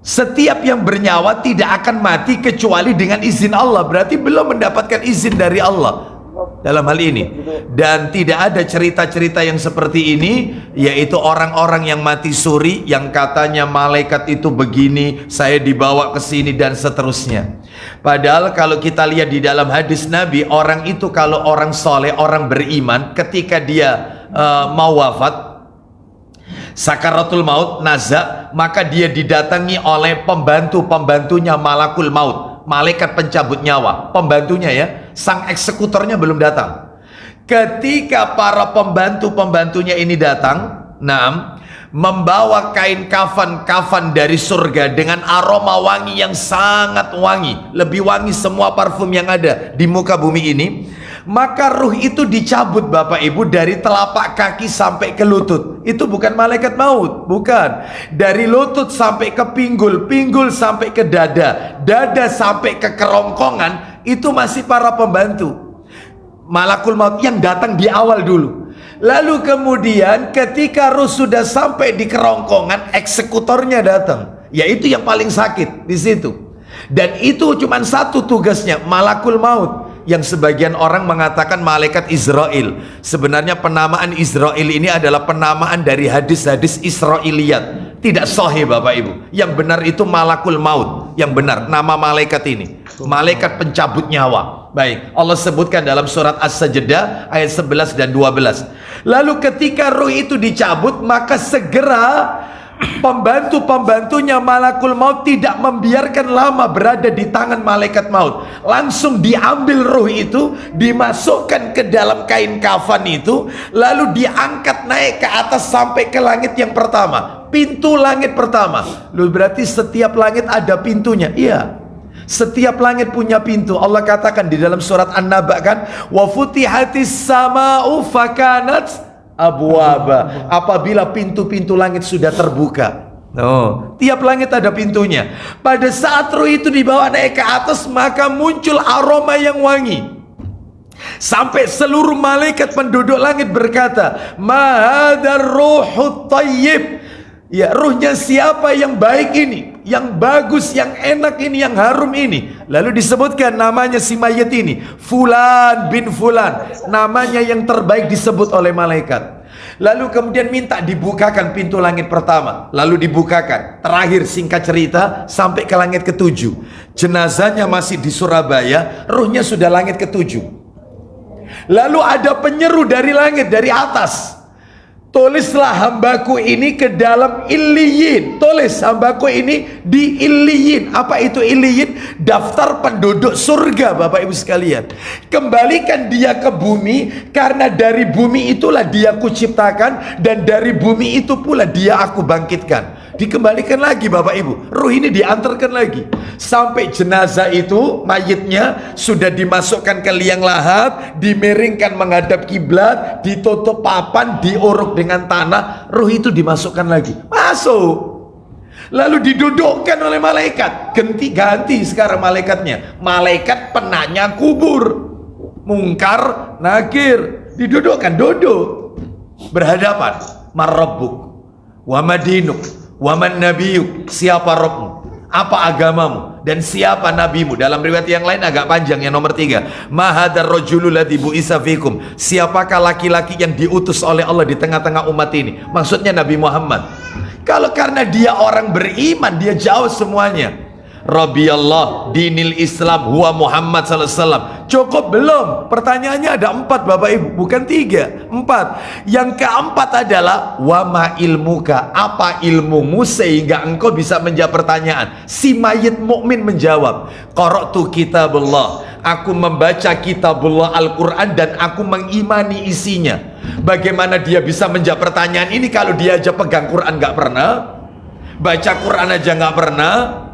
Speaker 1: Setiap yang bernyawa tidak akan mati kecuali dengan izin Allah. Berarti belum mendapatkan izin dari Allah dalam hal ini. Dan tidak ada cerita-cerita yang seperti ini, yaitu orang-orang yang mati suri, yang katanya malaikat itu begini, saya dibawa ke sini dan seterusnya. Padahal kalau kita lihat di dalam hadis Nabi, orang itu kalau orang soleh, orang beriman, ketika dia mau wafat, sakaratul maut, nazak, maka dia didatangi oleh pembantunya malakul maut, malaikat pencabut nyawa, pembantunya ya, sang eksekutornya belum datang. Ketika para pembantunya ini datang, membawa kain kafan dari surga dengan aroma wangi yang sangat wangi, lebih wangi semua parfum yang ada di muka bumi ini. Maka ruh itu dicabut Bapak Ibu dari telapak kaki sampai ke lutut. Itu bukan malaikat maut, bukan. Dari lutut sampai ke pinggul, pinggul sampai ke dada, dada sampai ke kerongkongan, itu masih para pembantu malakul maut yang datang di awal dulu. Lalu kemudian ketika ruh sudah sampai di kerongkongan, eksekutornya datang, yaitu yang paling sakit di situ. Dan itu cuma satu tugasnya, malakul maut, yang sebagian orang mengatakan malaikat Israel. Sebenarnya penamaan Israel ini adalah penamaan dari hadis-hadis Israiliyat. Tidak sahih Bapak Ibu. Yang benar itu malakul maut. Yang benar nama malaikat ini, malaikat pencabut nyawa. Baik, Allah sebutkan dalam surat As-Sajdah ayat 11 dan 12. Lalu ketika ruh itu dicabut, maka segera pembantunya malakul maut tidak membiarkan lama berada di tangan malaikat maut. Langsung diambil ruh itu, dimasukkan ke dalam kain kafan itu, lalu diangkat naik ke atas sampai ke langit yang pertama, pintu langit pertama. Loh, berarti setiap langit ada pintunya? Iya, setiap langit punya pintu. Allah katakan di dalam surat An-Naba kan, wa futihatis sama'u fakanat abwaba, apabila pintu-pintu langit sudah terbuka. Tiap langit ada pintunya. Pada saat ruh itu dibawa naik ke atas, maka muncul aroma yang wangi. Sampai seluruh malaikat penduduk langit berkata, ma hadzal ruhut thayyib. Ya, ruhnya siapa yang baik ini, yang bagus, yang enak ini, yang harum ini. Lalu disebutkan namanya si mayit ini, Fulan bin Fulan. Namanya yang terbaik disebut oleh malaikat. Lalu kemudian minta dibukakan pintu langit pertama. Lalu dibukakan. Terakhir singkat cerita sampai ke langit ke-7. Jenazahnya masih di Surabaya, ruhnya sudah langit ke-7. Lalu ada penyeru dari langit, dari atas. Tulislah hambaku ini ke dalam Illiyin. Tulis hambaku ini di Illiyin. Apa itu Illiyin? Daftar penduduk surga, Bapak Ibu sekalian. Kembalikan dia ke bumi, karena dari bumi itulah dia kuciptakan, dan dari bumi itu pula dia aku bangkitkan. Dikembalikan lagi Bapak Ibu, ruh ini diantarkan lagi sampai jenazah itu, mayitnya sudah dimasukkan ke liang lahat, dimiringkan menghadap kiblat, ditutup papan, diuruk dengan tanah, ruh itu dimasukkan lagi, masuk. Lalu didudukkan oleh malaikat, ganti sekarang malaikatnya, malaikat penanya kubur, Mungkar Nakir, didudukkan, duduk berhadapan, Marabbuk wa madinuk waman nabiyuk, siapa Rabbmu, apa agamamu, dan siapa nabimu. Dalam riwayat yang lain agak panjang, yang nomor 3, mahadar rajulul ladzi bu'itsa fikum, siapakah laki-laki yang diutus oleh Allah di tengah-tengah umat ini. Maksudnya Nabi Muhammad. Kalau karena dia orang beriman, dia jauh semuanya. Rabbiyallah dinil Islam huwa Muhammad sallallahu alaihi wasallam. Cukup belum? Pertanyaannya ada 4 Bapak Ibu, bukan 3, 4. Yang keempat adalah wama ilmuka, apa ilmumu sehingga engkau bisa menjawab pertanyaan. Si mayit mukmin menjawab, qara'tu kitabullah, aku membaca kitabullah Al-Quran dan aku mengimani isinya. Bagaimana dia bisa menjawab pertanyaan ini kalau dia aja pegang Quran nggak pernah, baca Quran aja nggak pernah?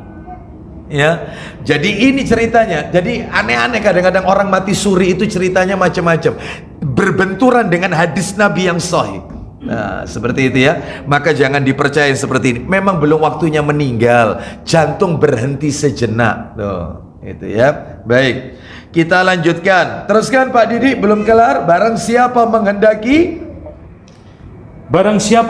Speaker 1: Ya, jadi ini ceritanya. Jadi aneh-aneh kadang-kadang orang mati suri itu ceritanya macam-macam, berbenturan dengan hadis Nabi yang sahih. Nah, seperti itu ya. Maka jangan dipercaya seperti ini. Memang belum waktunya meninggal, jantung berhenti sejenak. Tuh, itu ya. Baik, kita lanjutkan. Teruskan Pak Didi, belum kelar. Barang siapa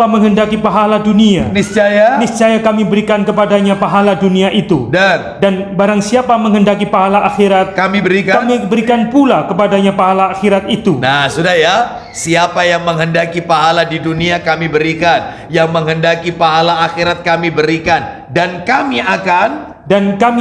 Speaker 1: menghendaki
Speaker 2: pahala dunia, niscaya kami berikan kepadanya pahala dunia itu. Dan barang siapa menghendaki pahala akhirat, kami berikan pula kepadanya pahala akhirat itu.
Speaker 1: Nah, sudah ya. Siapa yang menghendaki pahala di dunia kami berikan, yang menghendaki pahala akhirat kami berikan, dan kami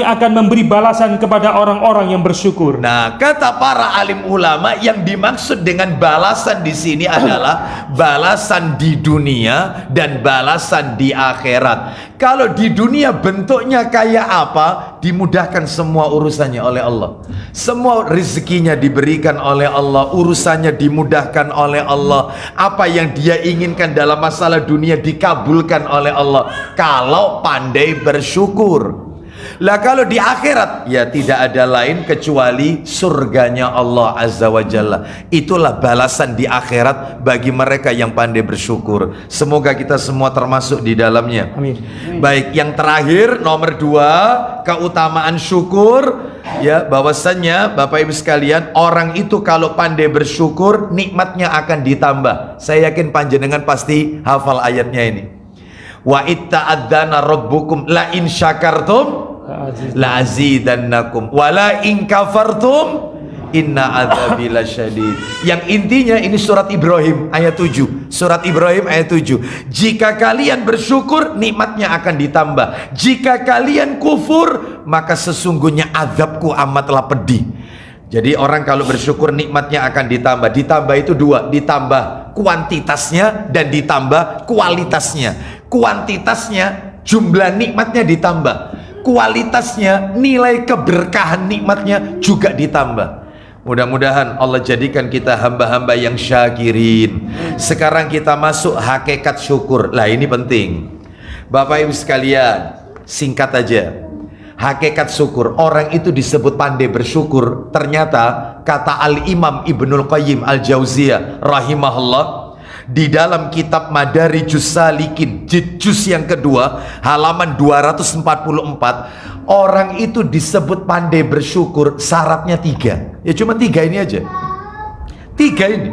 Speaker 1: akan memberi balasan kepada orang-orang yang bersyukur. Nah, kata para alim ulama, yang dimaksud dengan balasan di sini adalah balasan di dunia dan balasan di akhirat. Kalau di dunia bentuknya kayak apa, dimudahkan semua urusannya oleh Allah. Semua rezekinya diberikan oleh Allah, urusannya dimudahkan oleh Allah. Apa yang dia inginkan dalam masalah dunia dikabulkan oleh Allah, kalau pandai bersyukur. Lah kalau di akhirat, ya tidak ada lain kecuali surganya Allah Azza wa Jalla. Itulah balasan di akhirat bagi mereka yang pandai bersyukur. Semoga kita semua termasuk di dalamnya.
Speaker 2: Amin.
Speaker 1: Baik, yang terakhir nomor 2, keutamaan syukur. Ya, bahwasannya Bapak Ibu sekalian, orang itu kalau pandai bersyukur, nikmatnya akan ditambah. Saya yakin panjenengan pasti hafal ayatnya ini. Wa itta'adzana rabbukum la in syakartum la azidannakum wala in kafartum inna adzabi lasyadid. Yang intinya ini surat Ibrahim ayat 7. Surat Ibrahim ayat 7. Jika kalian bersyukur, nikmatnya akan ditambah. Jika kalian kufur, maka sesungguhnya azabku amatlah pedih. Jadi orang kalau bersyukur nikmatnya akan ditambah. Ditambah itu 2, ditambah kuantitasnya dan ditambah kualitasnya. Kuantitasnya jumlah nikmatnya ditambah, kualitasnya nilai keberkahan nikmatnya juga ditambah. Mudah-mudahan Allah jadikan kita hamba-hamba yang syakirin. Sekarang kita masuk hakikat syukur. Lah ini penting Bapak Ibu sekalian, singkat aja. Hakikat syukur, orang itu disebut pandai bersyukur. Ternyata kata Al-Imam Ibnul Qayyim Al-Jauziyah rahimahullah, di dalam kitab Madarijus Salikin juz yang kedua halaman 244, orang itu disebut pandai bersyukur syaratnya 3. Ya cuma 3 ini aja. 3 ini,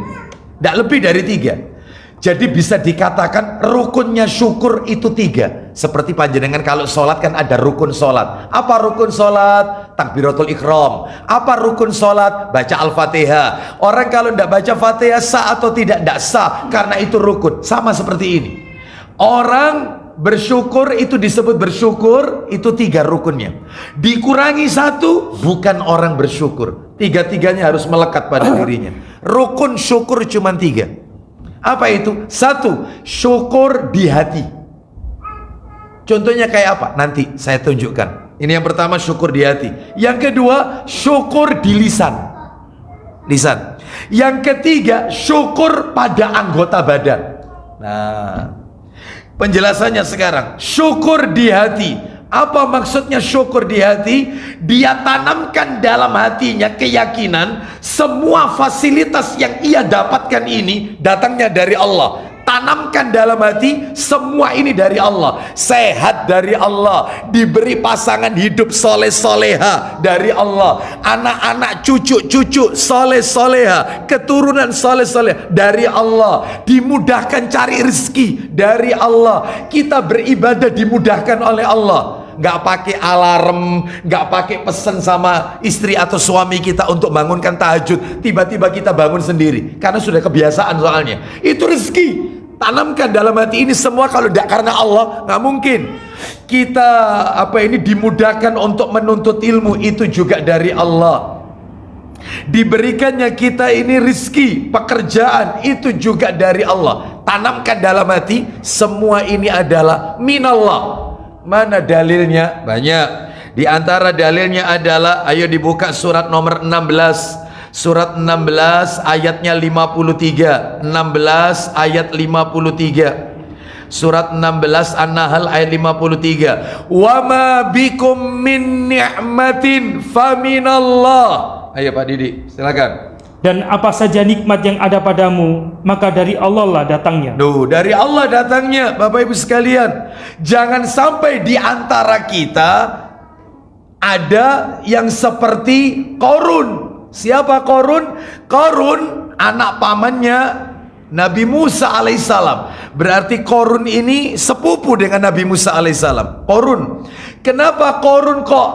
Speaker 1: tidak lebih dari 3. Jadi bisa dikatakan rukunnya syukur itu 3. Seperti panjenengan kalau sholat kan ada rukun sholat. Apa rukun sholat? Takbiratul ihram. Apa rukun sholat? Baca Al-Fatihah. Orang kalau tidak baca Fatihah sah atau tidak sah, karena itu rukun. Sama seperti ini. Orang bersyukur itu disebut bersyukur, itu 3 rukunnya. Dikurangi 1, bukan orang bersyukur. 3-tiganya harus melekat pada dirinya. Rukun syukur cuma 3. Apa itu? 1, syukur di hati. Contohnya kayak apa? Nanti saya tunjukkan. Ini yang pertama, syukur di hati. Yang kedua, syukur di lisan. Lisan. Yang ketiga, syukur pada anggota badan. Nah, penjelasannya sekarang. Syukur di hati. Apa maksudnya syukur di hati? Dia tanamkan dalam hatinya keyakinan semua fasilitas yang ia dapatkan ini datangnya dari Allah. Tanamkan dalam hati semua ini dari Allah. Sehat dari Allah, diberi pasangan hidup soleh soleha dari Allah, anak-anak cucu-cucu soleh soleha, keturunan soleh soleha dari Allah, dimudahkan cari rezeki dari Allah, kita beribadah dimudahkan oleh Allah. Nggak pakai alarm, nggak pakai pesan sama istri atau suami kita untuk bangunkan tahajud, tiba-tiba kita bangun sendiri karena sudah kebiasaan. Soalnya itu rezeki. Tanamkan dalam hati ini semua. Kalau tidak karena Allah, nggak mungkin. Kita dimudahkan untuk menuntut ilmu, itu juga dari Allah. Diberikannya kita ini rezeki, pekerjaan, itu juga dari Allah. Tanamkan dalam hati semua ini adalah minallah. Mana dalilnya? Banyak. Di antara dalilnya adalah, ayo dibuka surat nomor 16. Surat 16 ayatnya 53. 16 ayat 53. Surat 16 An-Nahl ayat 53. Wa ma bikum min ni'matin faminallah. Ayo Pak Didi, silakan.
Speaker 2: Dan apa saja nikmat yang ada padamu, maka dari Allah lah datangnya.
Speaker 1: Dari Allah datangnya, Bapak Ibu sekalian. Jangan sampai di antara kita ada yang seperti Qarun. Siapa Qarun? Qarun anak pamannya Nabi Musa alaihissalam. Berarti Qarun ini sepupu dengan Nabi Musa alaihissalam. Qarun. Kenapa Qarun kok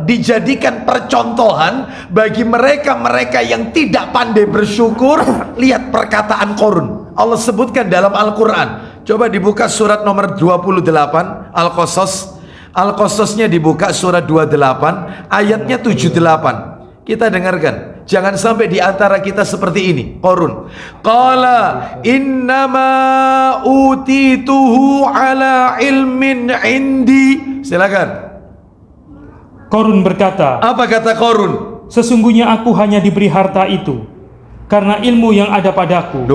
Speaker 1: dijadikan percontohan bagi mereka-mereka yang tidak pandai bersyukur? Lihat perkataan Qarun. Allah sebutkan dalam Al-Quran. Coba dibuka surat nomor 28 Al-Qasas. Al-Qasasnya dibuka surat 28 ayatnya 78. Kita dengarkan. Jangan sampai di antara kita seperti ini. Qarun. Qala innama utituhu ala ilmin indi. Silakan.
Speaker 2: Qarun berkata.
Speaker 1: Apa kata Qarun?
Speaker 2: Sesungguhnya aku hanya diberi harta itu karena ilmu yang ada padaku.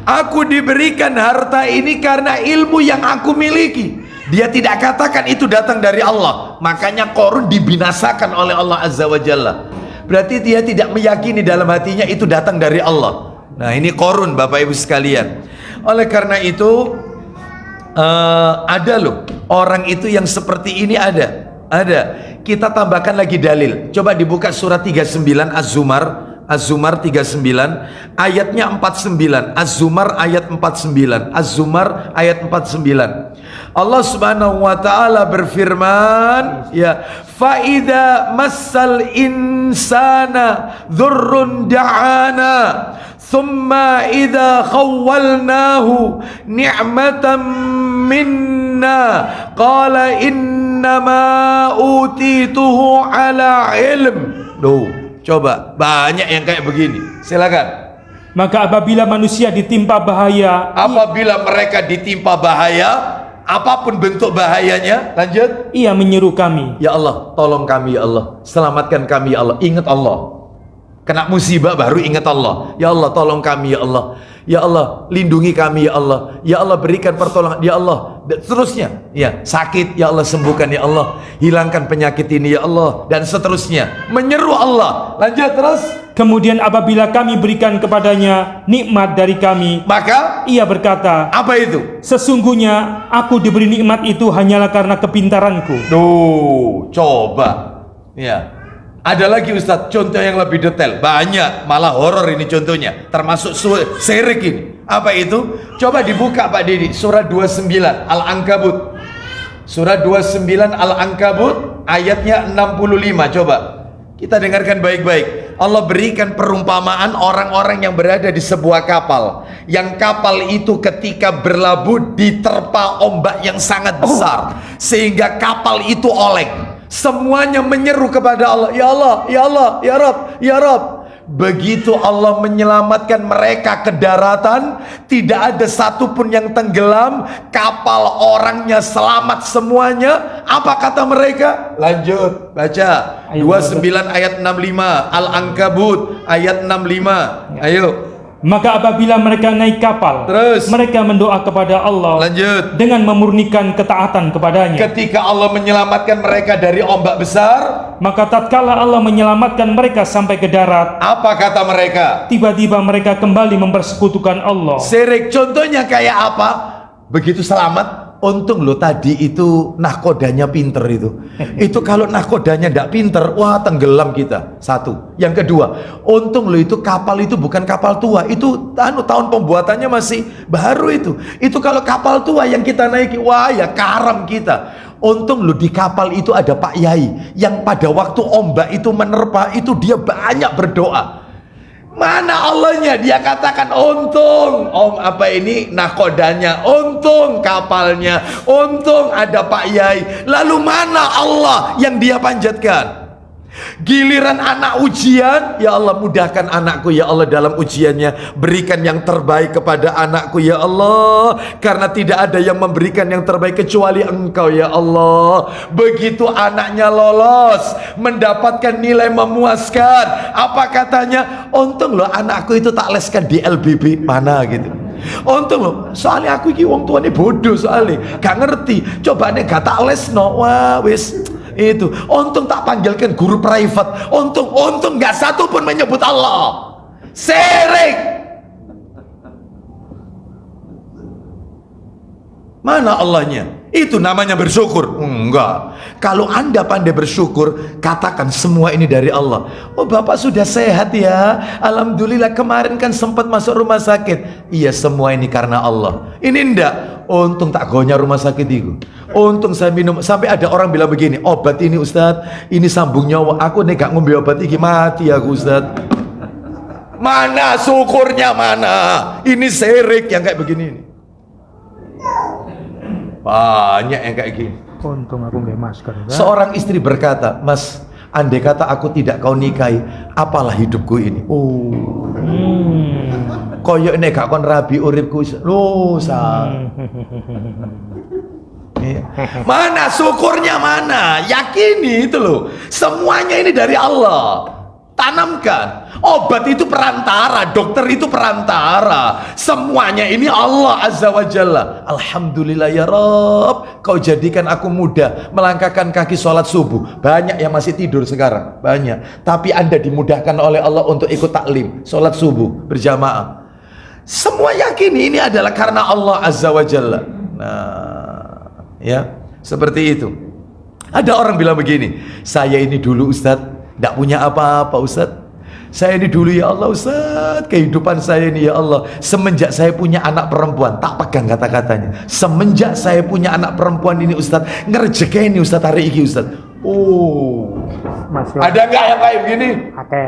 Speaker 1: Aku diberikan harta ini karena ilmu yang aku miliki. Dia tidak katakan itu datang dari Allah. Makanya Qarun dibinasakan oleh Allah Azza wa Jalla. Berarti dia tidak meyakini dalam hatinya itu datang dari Allah. Nah, ini Qarun, Bapak Ibu sekalian. Oleh karena itu ada loh orang itu yang seperti ini, ada. Kita tambahkan lagi dalil. Coba dibuka surat 39 Az-Zumar. Az-Zumar 39 ayatnya 49. Az-Zumar ayat 49. Az-Zumar ayat 49. Allah Subhanahu wa taala berfirman, ya, fa idza massal insana dzurrun da'ana thumma idza khawwalnahu ni'matan minna qala innama utituhu ala ilm. Coba, banyak yang kayak begini. Silakan.
Speaker 2: Maka apabila manusia ditimpa bahaya,
Speaker 1: apabila mereka ditimpa bahaya, apapun bentuk bahayanya, lanjut,
Speaker 2: ia menyeru kami,
Speaker 1: ya Allah, tolong kami ya Allah, selamatkan kami ya Allah. Ingat Allah. Kena musibah baru ingat Allah. Ya Allah, tolong kami ya Allah. Ya Allah, lindungi kami ya Allah. Ya Allah, berikan pertolongan ya Allah. Dan seterusnya, ya, sakit ya Allah, sembuhkan ya Allah. Hilangkan penyakit ini ya Allah, dan seterusnya. Menyeru Allah. Lanjut terus.
Speaker 2: Kemudian apabila kami berikan kepadanya nikmat dari kami,
Speaker 1: maka
Speaker 2: ia berkata,
Speaker 1: apa itu?
Speaker 2: Sesungguhnya aku diberi nikmat itu hanyalah karena kepintaranku.
Speaker 1: Coba. Ya. Ada lagi Ustadz, contoh yang lebih detail. Banyak, malah horor ini contohnya. Termasuk syirik ini. Apa itu? Coba dibuka Pak Didi, surah 29 Al-Ankabut. Surah 29 Al-Ankabut ayatnya 65. Coba kita dengarkan baik-baik. Allah berikan perumpamaan orang-orang yang berada di sebuah kapal. Yang kapal itu ketika berlabuh diterpa ombak yang sangat besar, sehingga kapal itu oleng. Semuanya menyeru kepada Allah, ya Allah, ya Allah, ya Rabb, ya Rabb. Begitu Allah menyelamatkan mereka ke daratan, tidak ada satupun yang tenggelam, kapal orangnya selamat semuanya. Apa kata mereka? Lanjut baca 29 ayat 65 Al-Ankabut ayat 65. Ayo.
Speaker 2: Maka apabila mereka naik kapal,
Speaker 1: terus
Speaker 2: mereka mendoa kepada Allah,
Speaker 1: lanjut,
Speaker 2: dengan memurnikan ketaatan kepadanya.
Speaker 1: Ketika Allah menyelamatkan mereka dari ombak besar,
Speaker 2: maka tatkala Allah menyelamatkan mereka sampai ke darat,
Speaker 1: apa kata mereka?
Speaker 2: Tiba-tiba mereka kembali mempersekutukan Allah.
Speaker 1: Syirik. Contohnya kayak apa? Begitu selamat, untung lo tadi itu nahkodanya pinter itu. Itu kalau nahkodanya tidak pinter, wah tenggelam kita. Satu. Yang kedua, untung lo itu kapal itu bukan kapal tua. Itu tahun pembuatannya masih baru itu. Itu kalau kapal tua yang kita naiki, wah ya karam kita. Untung lo di kapal itu ada Pak Yai yang pada waktu ombak itu menerpa itu dia banyak berdoa. Mana Allahnya? Dia katakan untung nahkodanya, untung kapalnya, untung ada Pak Yai. Lalu mana Allah yang dia panjatkan? Giliran anak ujian, ya Allah mudahkan anakku ya Allah dalam ujiannya, berikan yang terbaik kepada anakku ya Allah, karena tidak ada yang memberikan yang terbaik kecuali Engkau ya Allah. Begitu anaknya lolos, mendapatkan nilai memuaskan, apa katanya? Untung loh anakku itu tak leskan di LBB mana gitu. Untung loh, soalnya aku iki wong tuane bodoh soalnya, gak ngerti. Coba nih gak tak lesno, wah wis itu. Untung tak panggilkan guru private. Untung nggak satu pun menyebut Allah. Syirik. Mana Allahnya? Itu namanya bersyukur? Enggak. Kalau Anda pandai bersyukur, katakan semua ini dari Allah. Oh Bapak sudah sehat ya, alhamdulillah. Kemarin kan sempat masuk rumah sakit. Iya, semua ini karena Allah. Ini enggak. Untung tak gonya rumah sakit itu. Untung saya minum. Sampai ada orang bilang begini, obat ini Ustadz, ini sambung nyawa. Aku nih gak ngombe obat ini mati aku Ustadz. Mana syukurnya mana? Ini syirik yang kayak begini ini. Banyak yang kayak gini.
Speaker 2: Untung aku nggak masker.
Speaker 1: Seorang istri berkata, Mas, andai kata aku tidak kau nikahi, apalah hidupku ini? Koyok ini gak kon rabi uripku. Mana syukurnya mana? Yakini itu loh. Semuanya ini dari Allah. Tanamkan. Obat itu perantara, dokter itu perantara. Semuanya ini Allah Azza wa Jalla. Alhamdulillah ya Rabb, kau jadikan aku mudah melangkahkan kaki sholat subuh. Banyak yang masih tidur sekarang, banyak. Tapi Anda dimudahkan oleh Allah untuk ikut taklim sholat subuh berjamaah. Semua yakin ini adalah karena Allah Azza wa Jalla. Nah, ya, seperti itu. Ada orang bilang begini, saya ini dulu Ustadz tidak punya apa-apa Ustadz. Saya ini dulu ya Allah Ustadz, kehidupan saya ini ya Allah, semenjak saya punya anak perempuan, tak pegang kata-katanya, semenjak saya punya anak perempuan ini Ustadz, ngerjekeni Ustadz hari ini Ustadz. Oh, ada nggak yang kayak begini?
Speaker 2: Oke.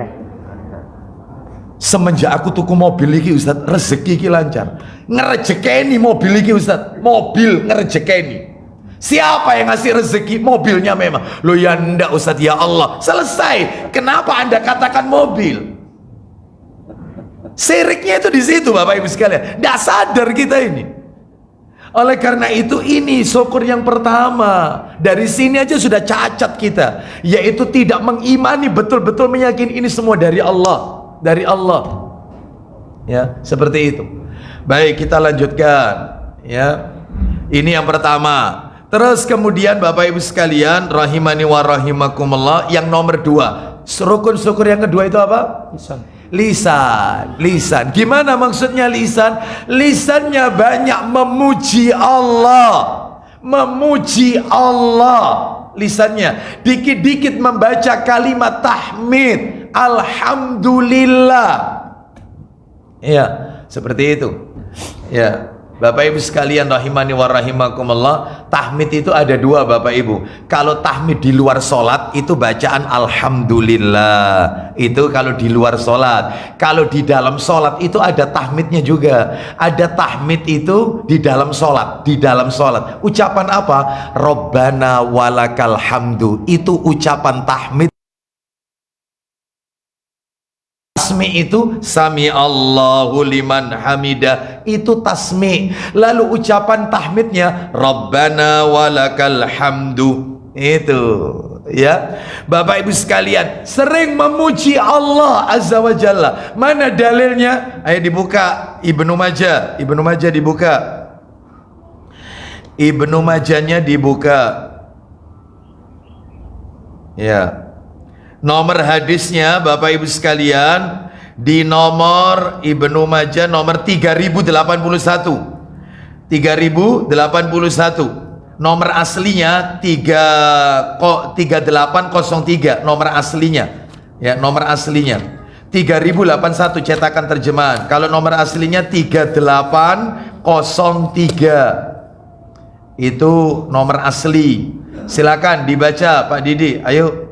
Speaker 1: Semenjak aku tuku mobil ini Ustadz, rezeki ini lancar. Ngerjekeni mobil ini Ustadz, mobil ngerjekeni. Siapa yang ngasih rezeki? Mobilnya memang. Loh ya enggak Ustadz, ya Allah. Selesai. Kenapa Anda katakan mobil? Syiriknya itu di situ Bapak Ibu sekalian. Nggak sadar kita ini. Oleh karena itu ini syukur yang pertama. Dari sini aja sudah cacat kita, yaitu tidak mengimani, betul-betul meyakini ini semua dari Allah. Dari Allah. Ya, seperti itu. Baik, kita lanjutkan. Ya. Ini yang pertama. Terus kemudian Bapak Ibu sekalian, rahimani wa rahimakumullah, yang nomor 2, rukun syukur yang kedua itu apa? Lisan. Gimana maksudnya lisan? Lisannya banyak memuji Allah, memuji Allah lisannya, dikit-dikit membaca kalimat tahmid, alhamdulillah. Ya, seperti itu. Ya, Bapak Ibu sekalian rahimani wa rahimakumullah, tahmid itu ada dua Bapak Ibu. Kalau tahmid di luar sholat itu bacaan alhamdulillah, itu kalau di luar sholat. Kalau di dalam sholat itu ada tahmidnya juga. Ada tahmid itu di dalam sholat. Di dalam sholat ucapan apa? Rabbana walakal hamdu, itu ucapan tahmid. Tasmi itu sami Allahu liman hamidah, itu tasmi. Lalu ucapan tahmidnya Rabbana walakal hamdu, itu ya. Bapak Ibu sekalian, sering memuji Allah Azza wa Jalla. Mana dalilnya? Ayo dibuka Ibnu Majah. Ibnu Majah dibuka. Ibnu Majahnya dibuka. Ya. Nomor hadisnya Bapak Ibu sekalian di nomor Ibnu Majah nomor 3081. 3081. Nomor aslinya 3803, nomor aslinya. Ya, nomor aslinya 3081 cetakan terjemahan. Kalau nomor aslinya 3803. Itu nomor asli. Silakan dibaca Pak Didi. Ayo.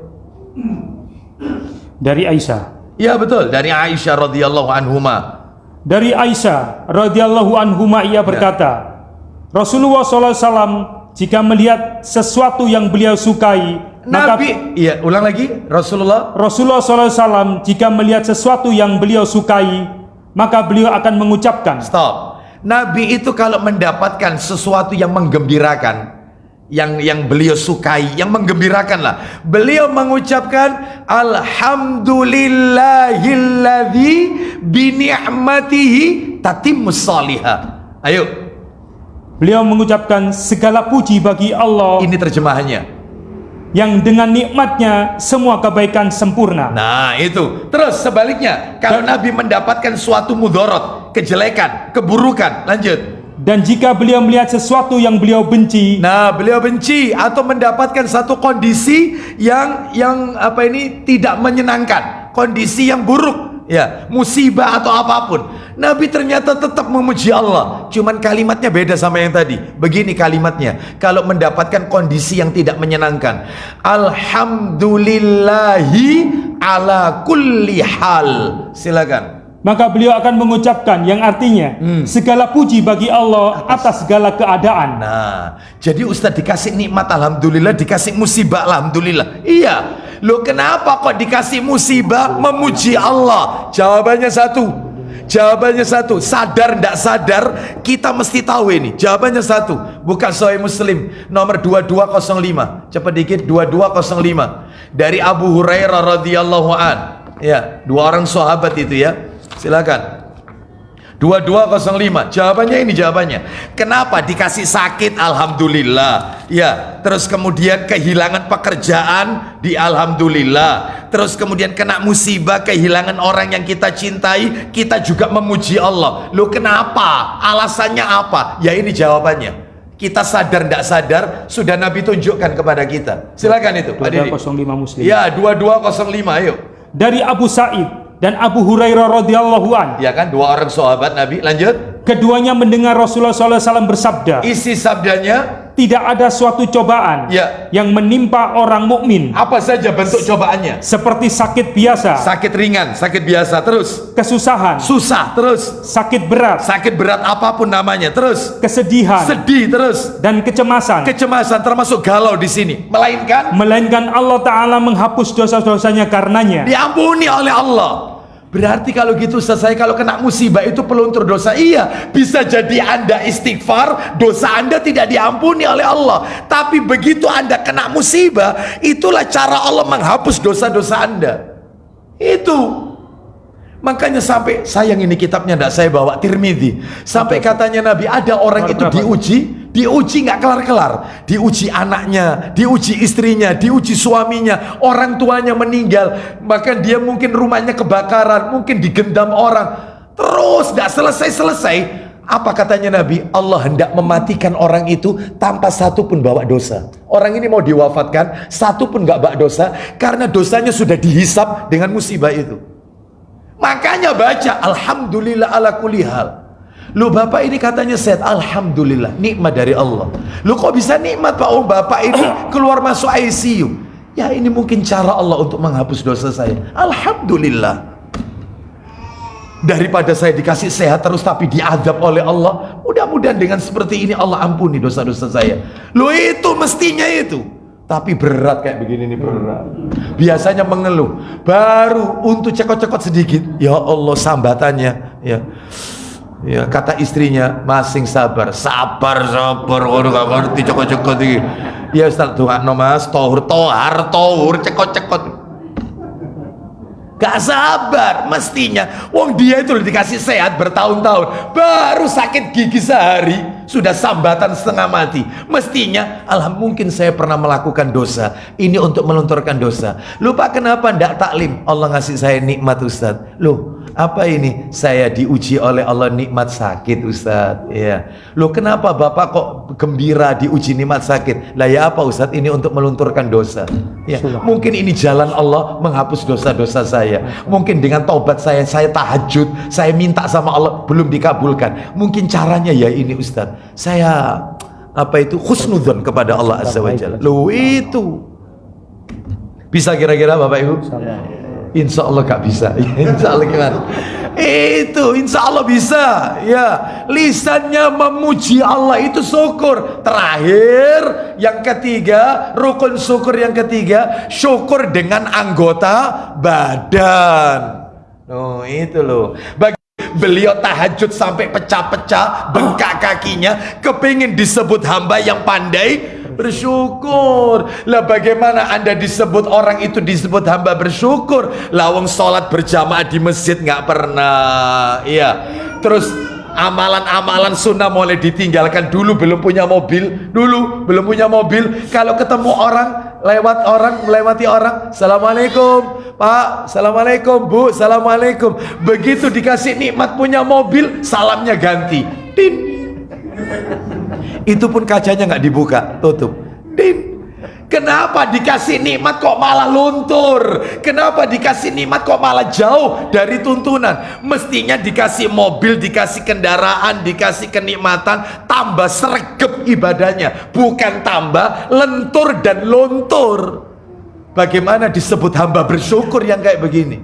Speaker 2: Dari Aisyah.
Speaker 1: Ya betul, dari Aisyah radhiyallahu anhuma.
Speaker 2: Dari Aisyah radhiyallahu anhuma ia berkata, Rasulullah SAW jika melihat sesuatu yang beliau sukai,
Speaker 1: Nabi, iya ulang lagi, Rasulullah
Speaker 2: SAW jika melihat sesuatu yang beliau sukai, maka beliau akan mengucapkan.
Speaker 1: Stop. Nabi itu kalau mendapatkan sesuatu yang menggembirakan, yang beliau sukai, yang menggembirakan lah, beliau mengucapkan alhamdulillahilladzi bini'matihi tatimmus salihah. Ayo,
Speaker 2: beliau mengucapkan segala puji bagi Allah,
Speaker 1: ini terjemahannya,
Speaker 2: yang dengan nikmatnya semua kebaikan sempurna.
Speaker 1: Nah itu. Terus sebaliknya, kalau Nabi mendapatkan suatu mudorot, kejelekan, keburukan, lanjut.
Speaker 2: Dan jika beliau melihat sesuatu yang beliau benci,
Speaker 1: nah beliau benci atau mendapatkan satu kondisi yang apa ini tidak menyenangkan, kondisi yang buruk, ya musibah atau apapun, Nabi ternyata tetap memuji Allah. Cuman kalimatnya beda sama yang tadi. Begini kalimatnya kalau mendapatkan kondisi yang tidak menyenangkan, alhamdulillahi ala kulli hal. Silakan.
Speaker 2: Maka beliau akan mengucapkan yang artinya segala puji bagi Allah atas segala keadaan.
Speaker 1: Nah, jadi Ustadz dikasih nikmat alhamdulillah, dikasih musibah alhamdulillah. Iya. Loh kenapa kok dikasih musibah memuji Allah? Jawabannya satu. Jawabannya satu. Sadar ndak sadar kita mesti tahu ini. Jawabannya satu. Buka Sahih Muslim nomor 2205. Cepat dikit, 2205. Dari Abu Hurairah radhiyallahu an. Ya, dua orang sahabat itu ya. Silakan. 2205. Jawabannya ini jawabannya. Kenapa dikasih sakit alhamdulillah. Ya, terus kemudian kehilangan pekerjaan di alhamdulillah. Terus kemudian kena musibah, kehilangan orang yang kita cintai, kita juga memuji Allah. Loh kenapa? Alasannya apa? Ya ini jawabannya. Kita sadar tidak sadar sudah Nabi tunjukkan kepada kita. Silakan itu.
Speaker 2: 2205 Muslim.
Speaker 1: Ya, 2205 ayo.
Speaker 2: Dari Abu Sa'id dan Abu Hurairah radhiyallahu an.
Speaker 1: Ya kan, dua orang sahabat Nabi. Lanjut.
Speaker 2: Keduanya mendengar Rasulullah SAW bersabda.
Speaker 1: Isi sabdanya,
Speaker 2: tidak ada suatu cobaan yang menimpa orang mukmin.
Speaker 1: Apa saja bentuk cobaannya?
Speaker 2: Seperti sakit biasa,
Speaker 1: sakit ringan, sakit biasa, terus
Speaker 2: kesusahan,
Speaker 1: susah, terus
Speaker 2: sakit berat
Speaker 1: apapun namanya, terus
Speaker 2: kesedihan,
Speaker 1: sedih, terus
Speaker 2: dan kecemasan
Speaker 1: termasuk galau di sini. Melainkan
Speaker 2: Allah Ta'ala menghapus dosa-dosanya karenanya.
Speaker 1: Diampuni oleh Allah. Berarti kalau gitu saya kalau kena musibah itu peluntur dosa. Iya, bisa jadi Anda istighfar, dosa Anda tidak diampuni oleh Allah. Tapi begitu Anda kena musibah, itulah cara Allah menghapus dosa-dosa Anda. Itu. Makanya sampai sayang ini kitabnya tidak saya bawa, Tirmidzi. Sampai katanya Nabi ada orang itu diuji nggak kelar-kelar, diuji anaknya, diuji istrinya, diuji suaminya, orang tuanya meninggal, bahkan dia mungkin rumahnya kebakaran, mungkin digendam orang, terus nggak selesai-selesai. Apa katanya Nabi? Allah hendak mematikan orang itu tanpa satu pun bawa dosa. Orang ini mau diwafatkan, satu pun gak bawa dosa, karena dosanya sudah dihisap dengan musibah itu. Makanya baca Alhamdulillah ala kulli hal. Lu bapak ini katanya sehat, Alhamdulillah, nikmat dari Allah. Lu kok bisa nikmat Pak? Oh bapak ini keluar masuk ICU. Ya ini mungkin cara Allah untuk menghapus dosa saya. Alhamdulillah. Daripada saya dikasih sehat terus tapi diadab oleh Allah, mudah-mudahan dengan seperti ini Allah ampuni dosa-dosa saya. Lu itu mestinya itu. Tapi berat kayak begini nih, berat. Biasanya mengeluh, baru untuk cekot-cekot sedikit, ya Allah sambatannya, ya. Ya kata istrinya, masing sabar, waduh gak ngerti cekot-cekot ini. Ya Ustaz, doakno Mas, tohur, cekot-cekot. Gak sabar, mestinya wong dia itu dikasih sehat bertahun-tahun, baru sakit gigi sehari sudah sambatan setengah mati. Mestinya mungkin saya pernah melakukan dosa, ini untuk melunturkan dosa. Lupa kenapa ndak taklim? Allah ngasih saya nikmat Ustaz. Loh apa ini? Saya diuji oleh Allah nikmat sakit Ustaz. Ya. Loh kenapa Bapak kok gembira diuji nikmat sakit? Lah ya apa Ustaz? Ini untuk melunturkan dosa. Ya. Mungkin ini jalan Allah menghapus dosa-dosa saya. Mungkin dengan taubat saya tahajud, saya minta sama Allah belum dikabulkan. Mungkin caranya ya ini Ustaz. Saya husnudzon kepada Allah Azza wa Jalla. Loh itu bisa kira-kira Bapak Ibu? Insya Allah gak bisa. Insya Allah gimana? Itu insya Allah bisa. Ya, lisannya memuji Allah itu syukur. Terakhir yang ketiga, rukun syukur yang ketiga, syukur dengan anggota badan. Oh itu loh. Beliau tahajud sampai pecah-pecah, bengkak kakinya, kepingin disebut hamba yang pandai bersyukur. Lah bagaimana Anda disebut orang itu disebut hamba bersyukur? Lawang sholat berjamaah di masjid nggak pernah. Iya. Terus amalan-amalan sunnah mulai ditinggalkan. Dulu belum punya mobil, kalau ketemu orang, melewati orang, Assalamualaikum Pak, Assalamualaikum Bu, Assalamualaikum. Begitu dikasih nikmat punya mobil, salamnya ganti, din. Itu pun kacanya nggak dibuka, tutup, din. Kenapa dikasih nikmat kok malah luntur? Kenapa dikasih nikmat kok malah jauh dari tuntunan? Mestinya dikasih mobil, dikasih kendaraan, dikasih kenikmatan, tambah sregep ibadahnya, bukan tambah lentur dan luntur. Bagaimana disebut hamba bersyukur yang kayak begini?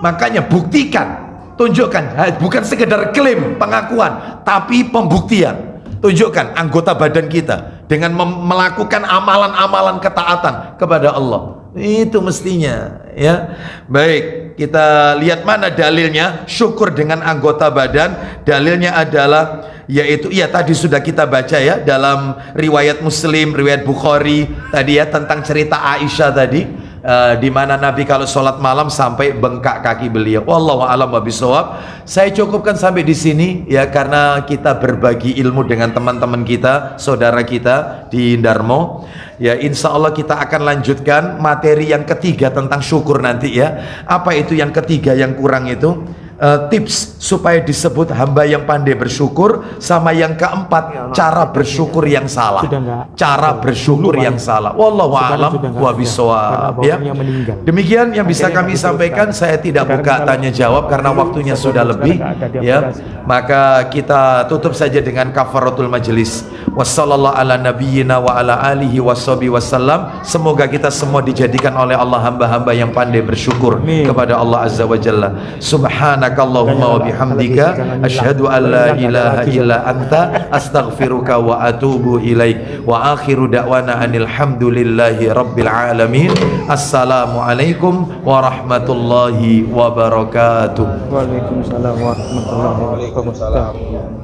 Speaker 1: Makanya buktikan, tunjukkan, bukan sekedar klaim pengakuan, tapi pembuktian. Tunjukkan anggota badan kita dengan melakukan amalan-amalan ketaatan kepada Allah. Itu mestinya, ya. Baik, kita lihat mana dalilnya syukur dengan anggota badan. Dalilnya adalah yaitu tadi sudah kita baca ya dalam riwayat Muslim, riwayat Bukhari tadi ya tentang cerita Aisyah tadi. Di mana Nabi kalau sholat malam sampai bengkak kaki beliau. Wallahu a'lam bishawab. Saya cukupkan sampai di sini ya, karena kita berbagi ilmu dengan teman-teman kita, saudara kita di Darmo. Ya, insya Allah kita akan lanjutkan materi yang ketiga tentang syukur nanti ya. Apa itu yang ketiga yang kurang itu? Tips supaya disebut hamba yang pandai bersyukur. Sama yang keempat, cara bersyukur yang salah. Cara bersyukur yang salah. Wallahu a'lam wa bishawab ya. Demikian yang bisa kami sampaikan. Saya tidak buka tanya jawab karena waktunya sudah lebih ya. Maka kita tutup saja dengan kafaratul majelis. Wassallallahu ala nabiyyina wa ala alihi washabihi wasallam. Semoga kita semua dijadikan oleh Allah hamba-hamba yang pandai bersyukur kepada Allah Azza wa Jalla. Subhanakallahumma wa bihamdika asyhadu an la ilaha illa anta astaghfiruka wa atubu ilaik. Wa akhiru da'wana anil hamdulillahi rabbil alamin. Assalamualaikum warahmatullahi wabarakatuh.
Speaker 2: Waalaikumsalam warahmatullahi wabarakatuh.